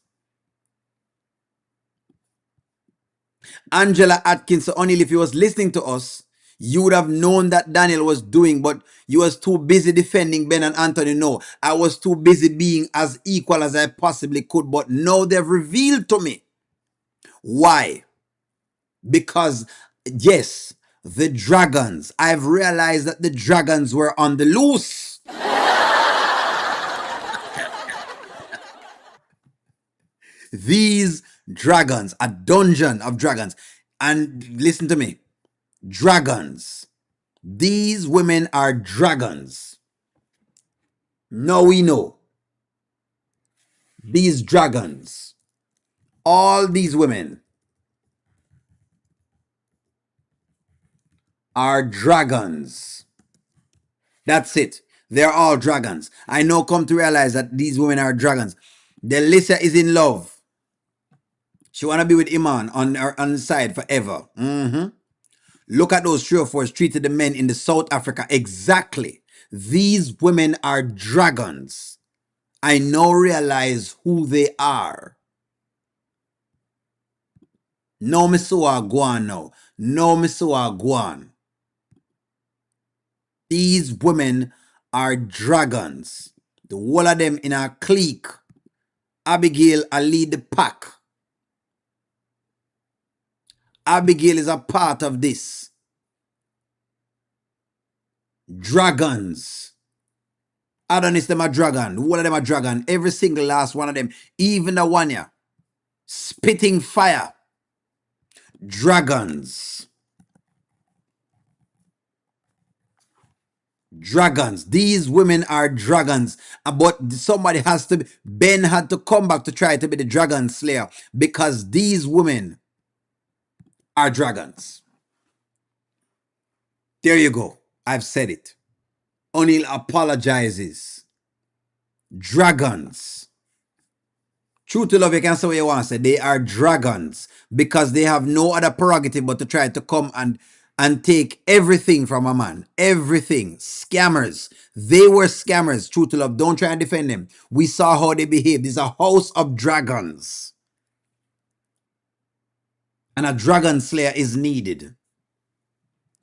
Angela Atkins, O'Neill, if you was listening to us, you would have known that Daniel was doing, but you was too busy defending Ben and Anthony. No, I was too busy being as equal as I possibly could. But now they've revealed to me. Why? Because, yes, the dragons. I've realized that the dragons were on the loose. These dragons, a dungeon of dragons. And listen to me. Dragons. These women are dragons. Now we know. These dragons. All these women are dragons. That's it. They're all dragons. I now come to realize that these women are dragons. Delissa is in love. She want to be with Iman on the side forever. Look at those 304s treated the men in the South Africa exactly. These women are dragons. I now realize who they are. No me so Guan now. No me so Guan. These women are dragons. The whole of them in a clique. Abigail I lead the pack. Abigail is a part of this. Dragons. Adonis them a dragon. The whole of them a dragon. Every single last one of them. Even the one here. Spitting fire. Dragons. Dragons. These women are dragons. But somebody has to, Ben had to come back to try to be the dragon slayer because these women are dragons. There you go. I've said it. O'Neill apologizes. Dragons. True to love, you can say what you want to say. They are dragons because they have no other prerogative but to try to come and take everything from a man. Everything. Scammers. They were scammers. True to love. Don't try and defend them. We saw how they behaved. This is a house of dragons. And a dragon slayer is needed.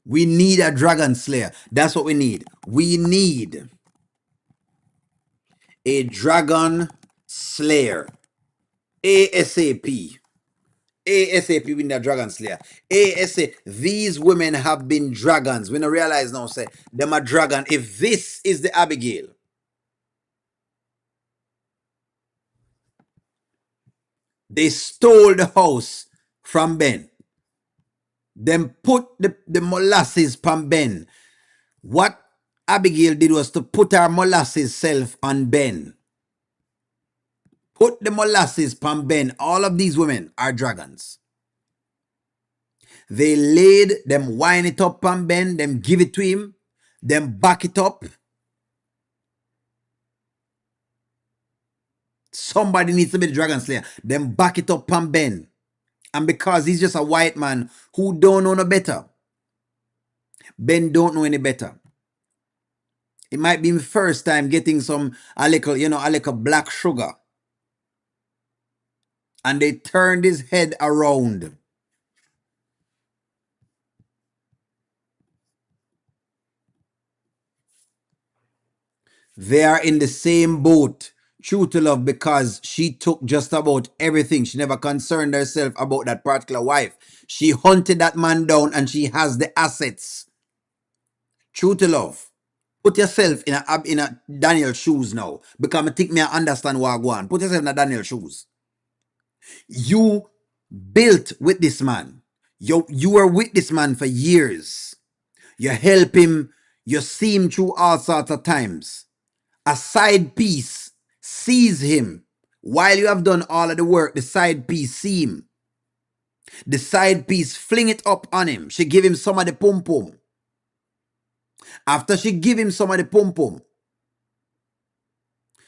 We need a dragon slayer. That's what we need. We need a dragon slayer. ASAP. ASAP we need a dragon slayer. ASAP. These women have been dragons. We don't realize now, say, them a dragon. If this is the Abigail, they stole the house from Ben. Them put the molasses from Ben. What Abigail did was to put her molasses self on Ben. Put the molasses from Ben. All of these women are dragons. They laid them, wine it up from Ben, them give it to him, them back it up. Somebody needs to be the dragon slayer. Them back it up from Ben. And because he's just a white man who don't know no better. Ben don't know any better. It might be his first time getting a little black sugar. And they turned his head around. They are in the same boat. True to love, because she took just about everything. She never concerned herself about that particular wife. She hunted that man down and she has the assets. True to love. Put yourself in a Daniel shoes now. Because I think me I understand what I go on. Put yourself in a Daniel shoes. You built with this man. You were with this man for years. You help him. You see him through all sorts of times. A side piece sees him. While you have done all of the work, the side piece see him. The side piece fling it up on him. She give him some of the pum-pum. After she give him some of the pum-pum,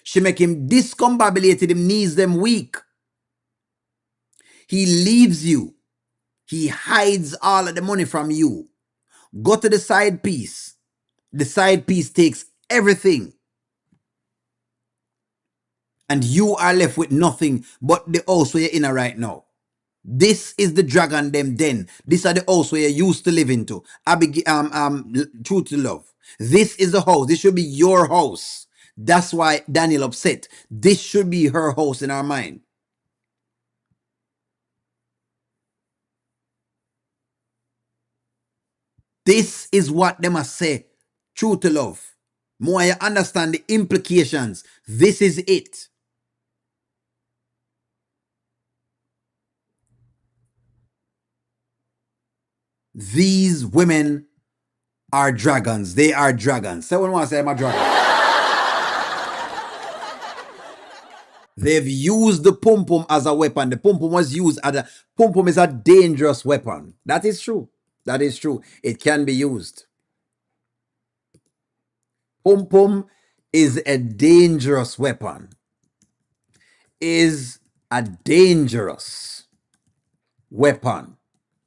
she make him discombobulated, him knees them weak. He leaves you. He hides all of the money from you. Go to the side piece. The side piece takes everything. And you are left with nothing but the house where you're in right now. This is the dragon them den. These are the house where you used to live into. True to love. This is the house. This should be your house. That's why Daniel upset. This should be her house in our mind. This is what they must say. True to love. More you understand the implications. This is it. These women are dragons. They are dragons. Someone wants to say I'm a dragon. They've used the pum-pum as a weapon. The pum-pum was used as a... Pum-pum is a dangerous weapon. That is true. That is true. It can be used. Pum-pum is a dangerous weapon. Is a dangerous weapon.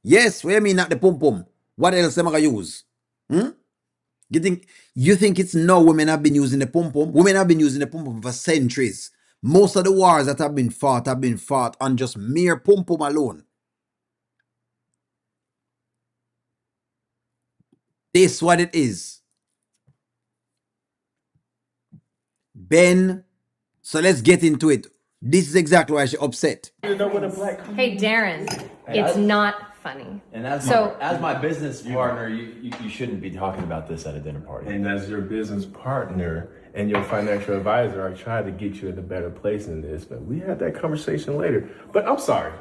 Yes, what do you mean not the pum-pum? What else am I going to use? You think it's now women have been using the pum-pum? Women have been using the pum-pum for centuries. Most of the wars that have been fought on just mere pum-pum alone. This is what it is. Ben, so let's get into it. This is exactly why she's upset. Hey, Darren, it's not funny. And as my business partner, you shouldn't be talking about this at a dinner party. And as your business partner, and your financial advisor are trying to get you in a better place in this. But we had that conversation later. But I'm sorry.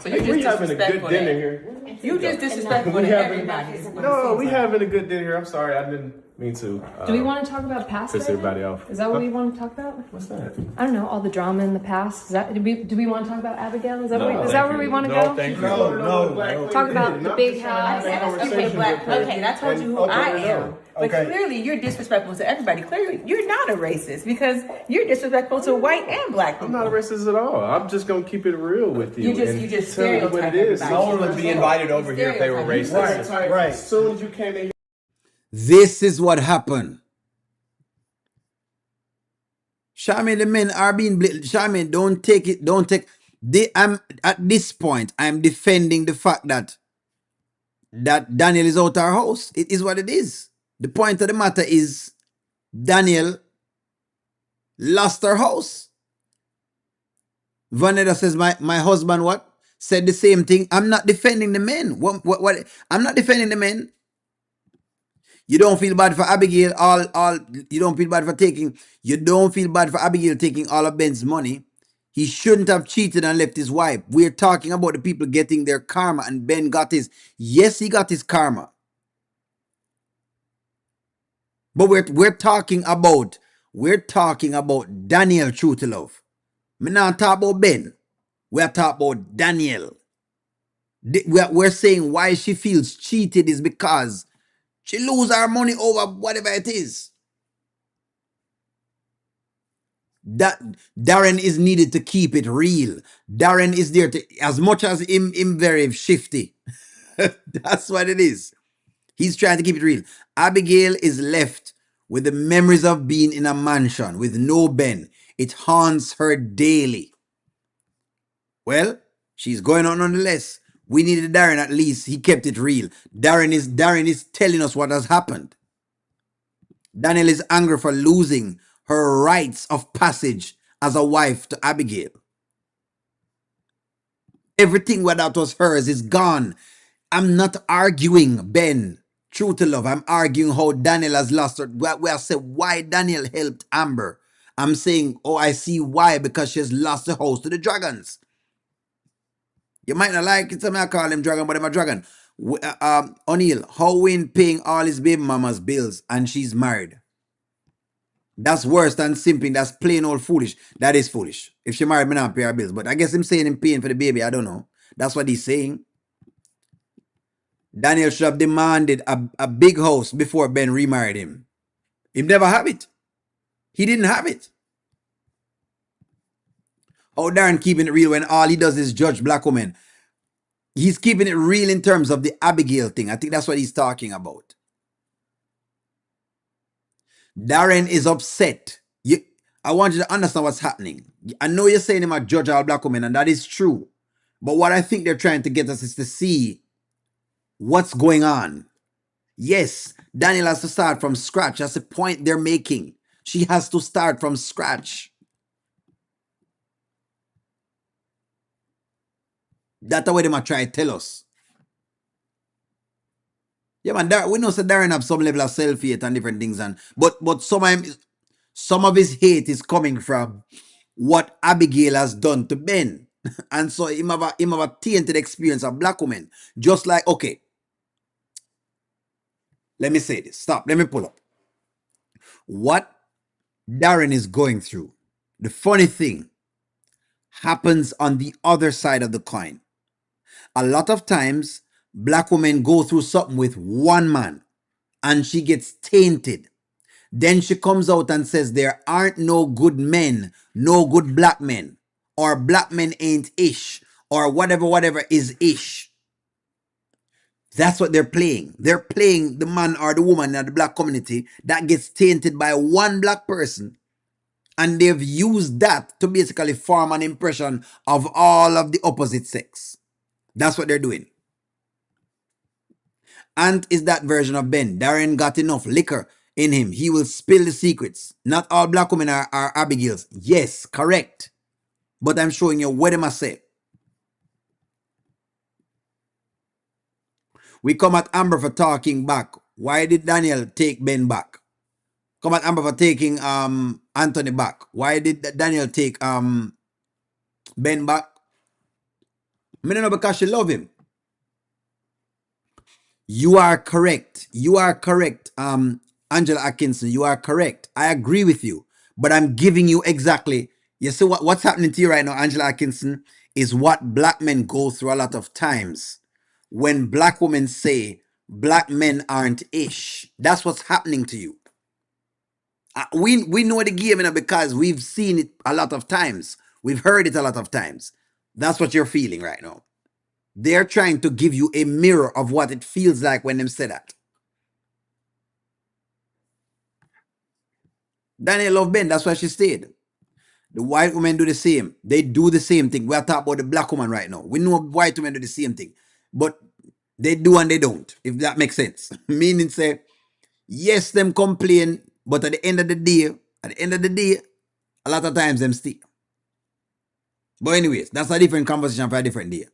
We having a good dinner here. You just disrespectful to everybody. No, we having a good dinner here. I'm sorry. I didn't mean to. Do we want to talk about past? Piss everybody off. Is that what we want to talk about? What's that? I don't know, all the drama in the past. Is that do we want to talk about Abigail? Is that where we want to No, go? thank you. No. Talk about the big house. Okay, and I told you who I am. But clearly you're disrespectful to everybody. Clearly you're not a racist because you're disrespectful to white and black people. I'm not a racist at all. I'm just gonna keep it real with you. You just tell you what it is. stereotype No one everybody. would be invited over here if they were racist. Right. As soon as you came in. This is what happened. Charmaine, the men are being Charmaine, don't take it. I'm at this point. I'm defending the fact that Daniel is out our house. It is what it is. The point of the matter is Daniel lost her house. Vanessa says my husband what? Said the same thing. I'm not defending the men. What I'm not defending the men. You don't feel bad for Abigail you don't feel bad for Abigail taking all of Ben's money. He shouldn't have cheated and left his wife. We're talking about the people getting their karma, and Ben got his. Yes, he got his karma. But we're talking about Daniel, true to love. Me not talk about Ben. We're talking about Daniel. We're saying why she feels cheated is because she lose her money over whatever it is. That Darren is needed to keep it real. Darren is there to, as much as him very shifty. That's what it is. He's trying to keep it real. Abigail is left with the memories of being in a mansion with no Ben. It haunts her daily. Well, she's going on nonetheless. We needed Darren at least. He kept it real. Darren is telling us what has happened. Daniel is angry for losing her rites of passage as a wife to Abigail. Everything that was hers is gone. I'm not arguing Ben, true to love. I'm arguing how Daniel has lost her. We have said why Daniel helped Amber. I'm saying, oh, I see why, because she has lost the house to the dragons. You might not like it, some I call him dragon, but I'm a dragon. O'Neill, how Wayne paying all his baby mama's bills and she's married? That's worse than simping. That's plain old foolish. That is foolish. If she married, me not pay her bills. But I guess him saying him paying for the baby, I don't know. That's what he's saying. Daniel should have demanded a big house before Ben remarried him. He never have it. He didn't have it. Oh, Darren keeping it real when all he does is judge black women. He's keeping it real in terms of the Abigail thing. I think that's what he's talking about. Darren is upset. I want you to understand what's happening. I know you're saying him a judge all black women, and that is true. But what I think they're trying to get us is to see what's going on. Yes, Daniel has to start from scratch. That's the point they're making. She has to start from scratch. That's what they might try to tell us. Yeah, man, we know that Darren have some level of self-hate and different things, but some of his hate is coming from what Abigail has done to Ben. And so him have a tainted experience of black women. Just like, okay, let me say this. Stop. Let me pull up. What Darren is going through, the funny thing, happens on the other side of the coin. A lot of times, black women go through something with one man and she gets tainted. Then she comes out and says there aren't no good men, no good black men, or black men ain't ish, or whatever is ish. That's what they're playing. They're playing the man or the woman in the black community that gets tainted by one black person. And they've used that to basically form an impression of all of the opposite sex. That's what they're doing. Ant is that version of Ben. Darren got enough liquor in him. He will spill the secrets. Not all black women are Abigails. Yes, correct. But I'm showing you what they must say. We come at Amber for talking back. Why did Daniel take Ben back? Come at Amber for taking Anthony back. Why did Daniel take Ben back? I don't know, because she love him. You are correct. You are correct, Angela Atkinson. You are correct. I agree with you. But I'm giving you exactly. You see what's happening to you right now, Angela Atkinson, is what black men go through a lot of times. When black women say black men aren't ish, that's what's happening to you. We know the game, because we've seen it a lot of times. We've heard it a lot of times. That's what you're feeling right now. They're trying to give you a mirror of what it feels like when them say that. Daniel love Ben, that's why she stayed. The white women do the same. They do the same thing. We are talking about the black woman right now. We know white women do the same thing. But they do and they don't, if that makes sense. Meaning say, yes, them complain, but at the end of the day, a lot of times them stay. But anyways, that's a different conversation for a different day.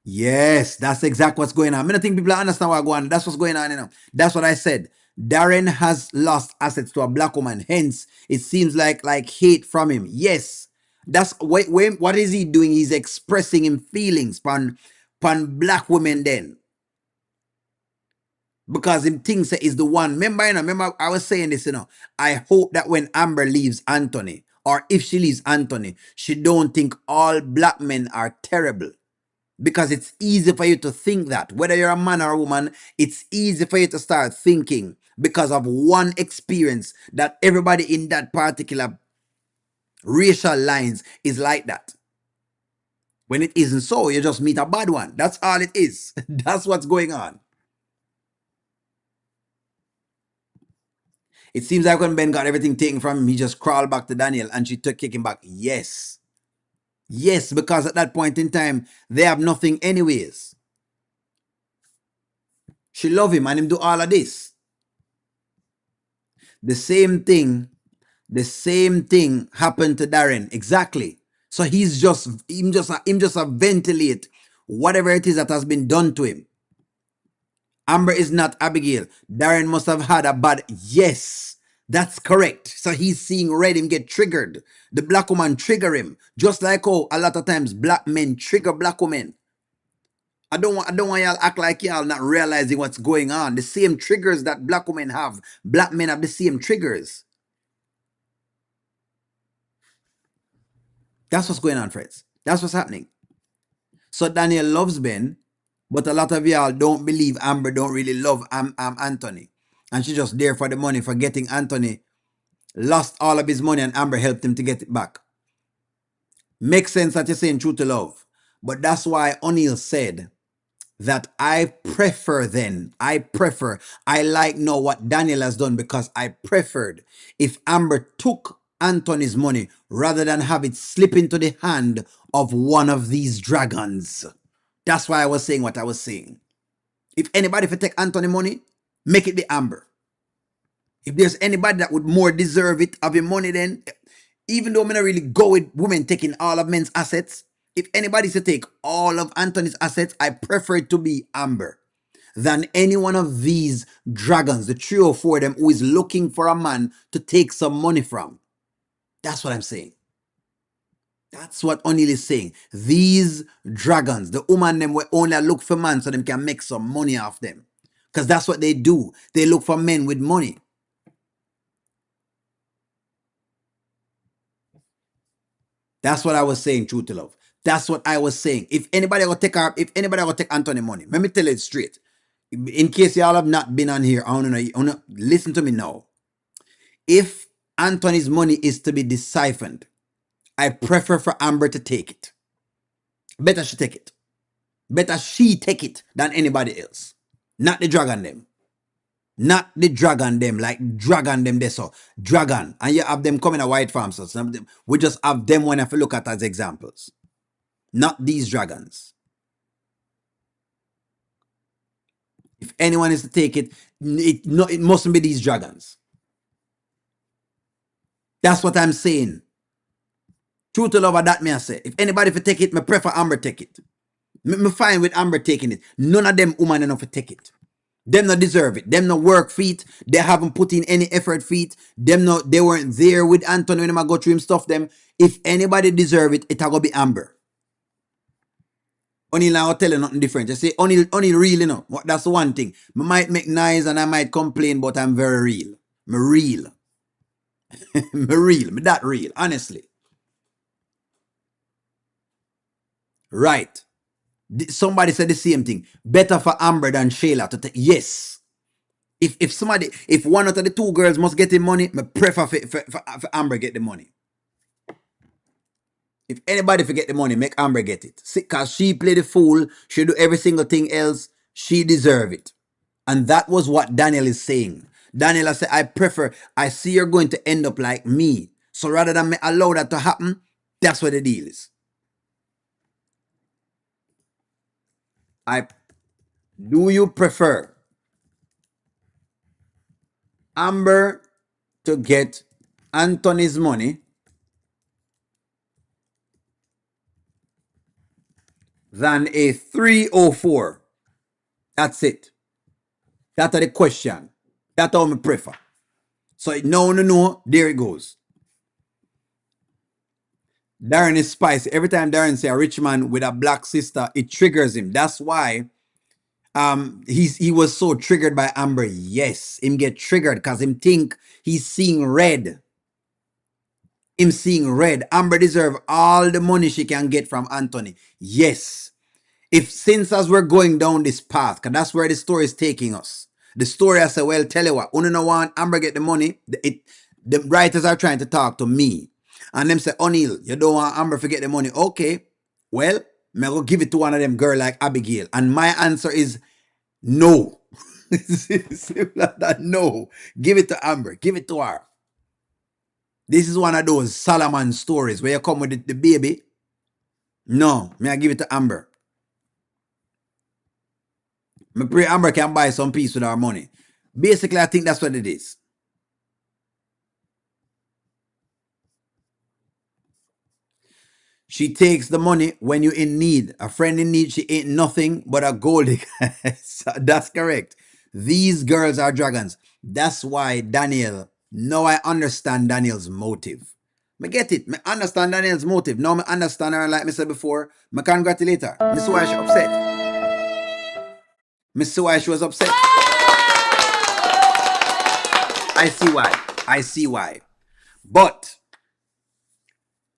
Yes, that's exactly what's going on. I think people understand what's going on. That's what's going on. That's what I said. Darren has lost assets to a black woman. Hence, it seems like hate from him. Yes, that's what is he doing? He's expressing him feelings pan black women then. Because him thinks that is the one. Remember, I was saying this, I hope that when Amber leaves Anthony, or if she leaves Anthony, she don't think all black men are terrible. Because it's easy for you to think that. Whether you're a man or a woman, it's easy for you to start thinking because of one experience that everybody in that particular racial lines is like that. When it isn't so, you just meet a bad one. That's all it is. That's what's going on. It seems like when Ben got everything taken from him, he just crawled back to Daniel and she took him back. Yes. Yes, because at that point in time, they have nothing anyways. She love him and him do all of this. The same thing happened to Darren. Exactly. So he's just ventilate whatever it is that has been done to him. Amber is not Abigail. Darren must have had a bad. Yes, that's correct. So he's seeing red, him get triggered. The black woman trigger him. Just like how a lot of times black men trigger black women. I don't want y'all act like y'all not realizing what's going on. The same triggers that black women have, black men have the same triggers. That's what's going on, friends. That's what's happening. So Daniel loves Ben, but a lot of y'all don't believe Amber don't really love Anthony. And she's just there for the money, for getting Anthony. Lost all of his money and Amber helped him to get it back. Makes sense that you're saying true to love. But that's why O'Neill said that I like know what Daniel has done, because I preferred if Amber took Anthony's money rather than have it slip into the hand of one of these dragons. That's why I was saying what I was saying. If anybody could take Anthony money, make it the Amber. If there's anybody that would more deserve it of your money, then even though I'm not really go with women taking all of men's assets, if anybody's to take all of Anthony's assets, I prefer it to be Amber than any one of these dragons, the 3 or 4 of them, who is looking for a man to take some money from. That's what I'm saying. That's what O'Neill is saying. These dragons, the woman them will only look for men so them can make some money off them. Because that's what they do. They look for men with money. That's what I was saying, true to love. That's what I was saying. If anybody will take Anthony money, let me tell you it straight. In case y'all have not been on here, I wanna listen to me now. If Anthony's money is to be deciphered, I prefer for Amber to take it. Better she take it. Better she take it than anybody else. Not the dragon them. Not the dragon them, like dragon them they so. Dragon. And you have them coming a white farm. So some of them, we just have them when I look at as examples. Not these dragons. If anyone is to take it, it mustn't be these dragons. That's what I'm saying. True to love, that me I say. If anybody for take it, me prefer Amber take it. Me fine with Amber taking it. None of them woman enough to take it. Them not deserve it. Them not work feet. They haven't put in any effort feet. Them not, they weren't there with Anthony when I go through him stuff them. If anybody deserve it, it go be Amber. Only now tell you nothing different. Just say only real, you know. That's the one thing. I might make noise and I might complain, but I'm very real. Me real. Me real. Me that real. Honestly. Right. Somebody said the same thing. Better for Amber than Shayla to take. Yes. If one out of the two girls must get the money, I prefer for Amber get the money. If anybody forget the money, make Amber get it. Because she play the fool, she do every single thing else, she deserve it. And that was what Daniel is saying. Daniel said, I see you're going to end up like me. So rather than me allow that to happen, that's what the deal is. Do you prefer Amber to get Anthony's money than a 304? That's it. That's the question. That's how I prefer. So no, there it goes. Darren is spicy. Every time Darren say a rich man with a black sister, it triggers him. That's why he was so triggered by Amber. Yes, him get triggered because him think he's seeing red. Him seeing red. Amber deserve all the money she can get from Anthony. Yes. If since as we're going down this path, because that's where the story is taking us. The story I say, well, tell you what, no want Amber get the money. The writers are trying to talk to me. And them say, O'Neill, you don't want Amber to get the money. Okay. Well, me go give it to one of them girl like Abigail. And my answer is no. Simple as that. No. Give it to Amber. Give it to her. This is one of those Solomon stories where you come with the baby. No, me I give it to Amber. Me pray Amber can buy some peace with our money. Basically, I think that's what it is. She takes the money when you're in need. A friend in need, she ain't nothing but a gold digger. That's correct. These girls are dragons. That's why Daniel, now I understand Daniel's motive. Me get it. Me understand Daniel's motive. Now me understand her like me said before. Me congratulate her. Me see why she upset. Me see why she was upset. I see why. But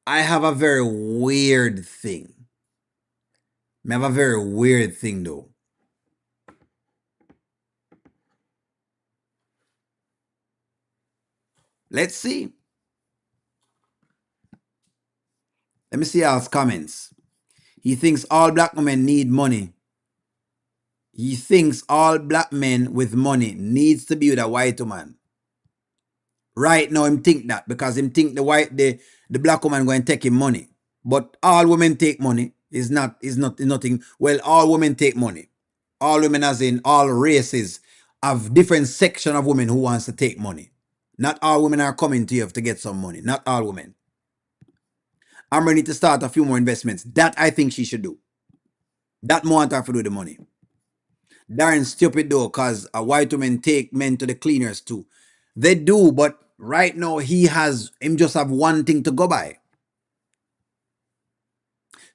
I have a very weird thing. I have a very weird thing though. Let's see. Let me see y'all's comments. He thinks all black women need money. He thinks all black men with money needs to be with a white woman. Right now, him think that because him think the black woman going to take him money. But all women take money. Is nothing. Well, all women take money. All women, as in all races, have different section of women who wants to take money. Not all women are coming to you to get some money. Not all women. Amber need to start a few more investments. That I think she should do. That more want her to do the money. Darren's stupid though, because a white woman take men to the cleaners too. They do, but right now him just have one thing to go by.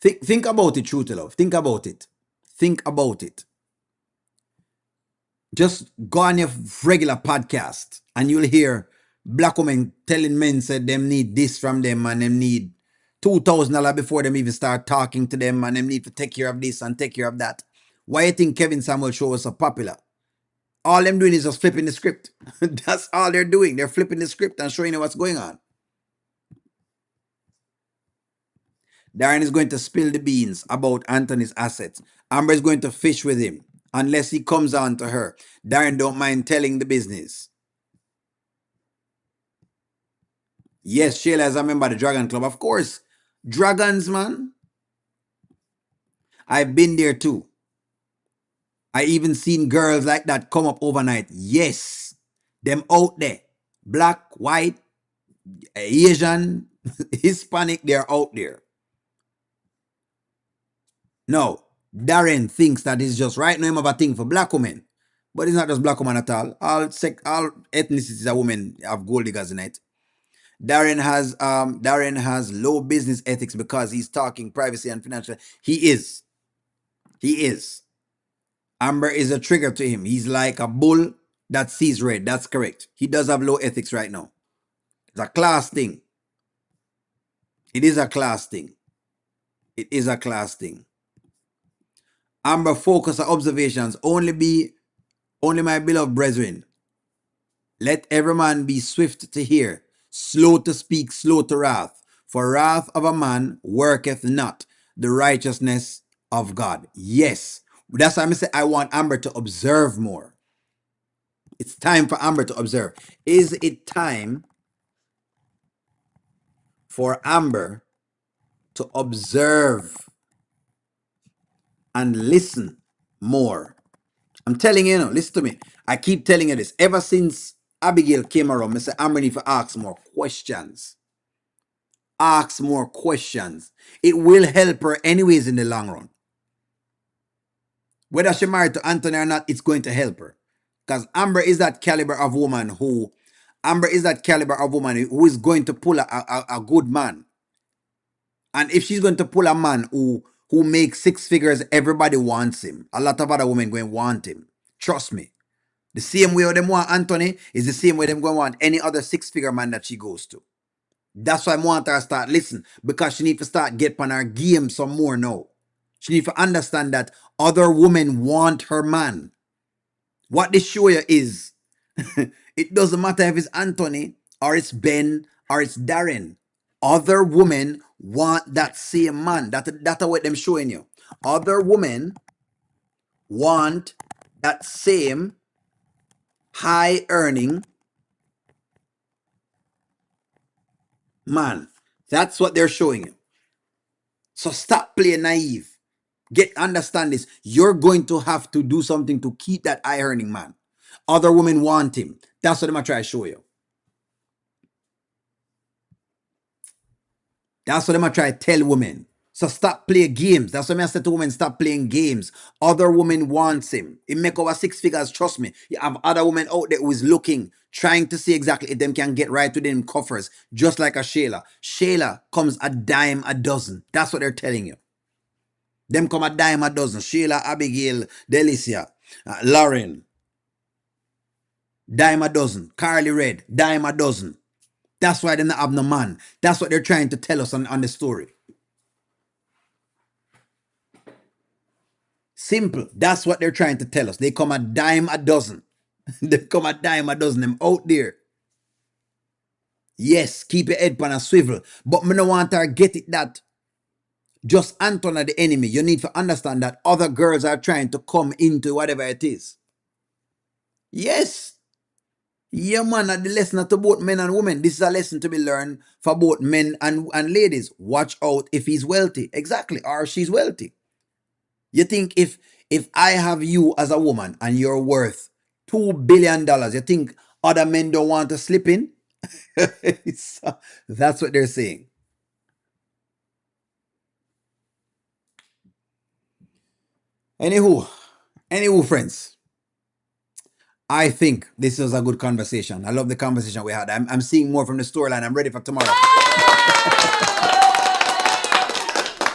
Think about it, true to love. Think about it. Think about it. Just go on your regular podcast and you'll hear black women telling men said them need this from them and them need $2,000 before them even start talking to them and them need to take care of this and take care of that. Why you think Kevin Samuel show was so popular? All them doing is just flipping the script. That's all they're doing. They're flipping the script and showing you what's going on. Darren is going to spill the beans about Anthony's assets. Amber is going to fish with him unless he comes on to her. Darren don't mind telling the business. Yes, Shayla is a member of the Dragon Club. Of course. Dragons, man. I've been there too. I even seen girls like that come up overnight. Yes. Them out there. Black, white, Asian, Hispanic, they're out there. No. Darren thinks that he's just right now him have a thing for black women. But it's not just black women at all. All ethnicities of women have gold diggers in it. Darren has low business ethics because he's talking privacy and financial. He is. Amber is a trigger to him. He's like a bull that sees red. That's correct. He does have low ethics right now. It's a class thing. It is a class thing. Amber focus on observations. Only my beloved brethren. Let every man be swift to hear, slow to speak, slow to wrath. For wrath of a man worketh not the righteousness of God. Yes. That's why I say I want Amber to observe more. It's time for Amber to observe. Is it time for Amber to observe and listen more? I'm telling you, listen to me. I keep telling you this. Ever since Abigail came around, I say Amber need to ask more questions. Ask more questions. It will help her anyways in the long run. Whether she married to Anthony or not, it's going to help her. Because Amber is that caliber of woman who is going to pull a good man. And if she's going to pull a man who makes six figures, everybody wants him. A lot of other women going to want him. Trust me. The same way them want Anthony is the same way them going to want any other six-figure man that she goes to. That's why I want her to start listening, because she need to start get on her game some more now. She need to understand that other women want her man. What they show you is, it doesn't matter if it's Anthony or it's Ben or it's Darren. Other women want that same man. That's what them showing you. Other women want that same high earning man. That's what they're showing you. So stop playing naive. Understand this. You're going to have to do something to keep that high earning man. Other women want him. That's what I'm going to try to show you. That's what I'm going to try to tell women. So stop playing games. That's what I said to women, stop playing games. Other women wants him. He make over six figures, trust me. You have other women out there who is looking, trying to see exactly if them can get right within coffers, just like a Shayla. Shayla comes a dime a dozen. That's what they're telling you. Them come a dime a dozen. Shayla, Abigail, Delicia, Lauren, dime a dozen. Carly Red, dime a dozen. That's why they're not have no man. That's what they're trying to tell us on the story. Simple. That's what they're trying to tell us. They come a dime a dozen. They come a dime a dozen. Them out there. Yes, keep your head on a swivel. But me no want her get it that just Anton are the enemy. You need to understand that other girls are trying to come into whatever it is. Yes. Yeah, man, the lesson to both men and women. This is a lesson to be learned for both men and ladies. Watch out if he's wealthy. Exactly. Or she's wealthy. You think if I have you as a woman and you're worth $2 billion, you think other men don't want to slip in? That's what they're saying. Anywho, friends, I think this was a good conversation. I love the conversation we had. I'm seeing more from the storyline. I'm ready for tomorrow.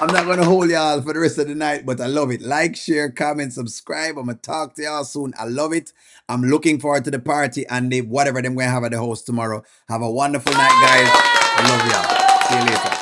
I'm not going to hold y'all for the rest of the night, but I love it. Like, share, comment, subscribe. I'm going to talk to y'all soon. I love it. I'm looking forward to the party and whatever them going to have at the house tomorrow. Have a wonderful night, guys. I love y'all. See you later.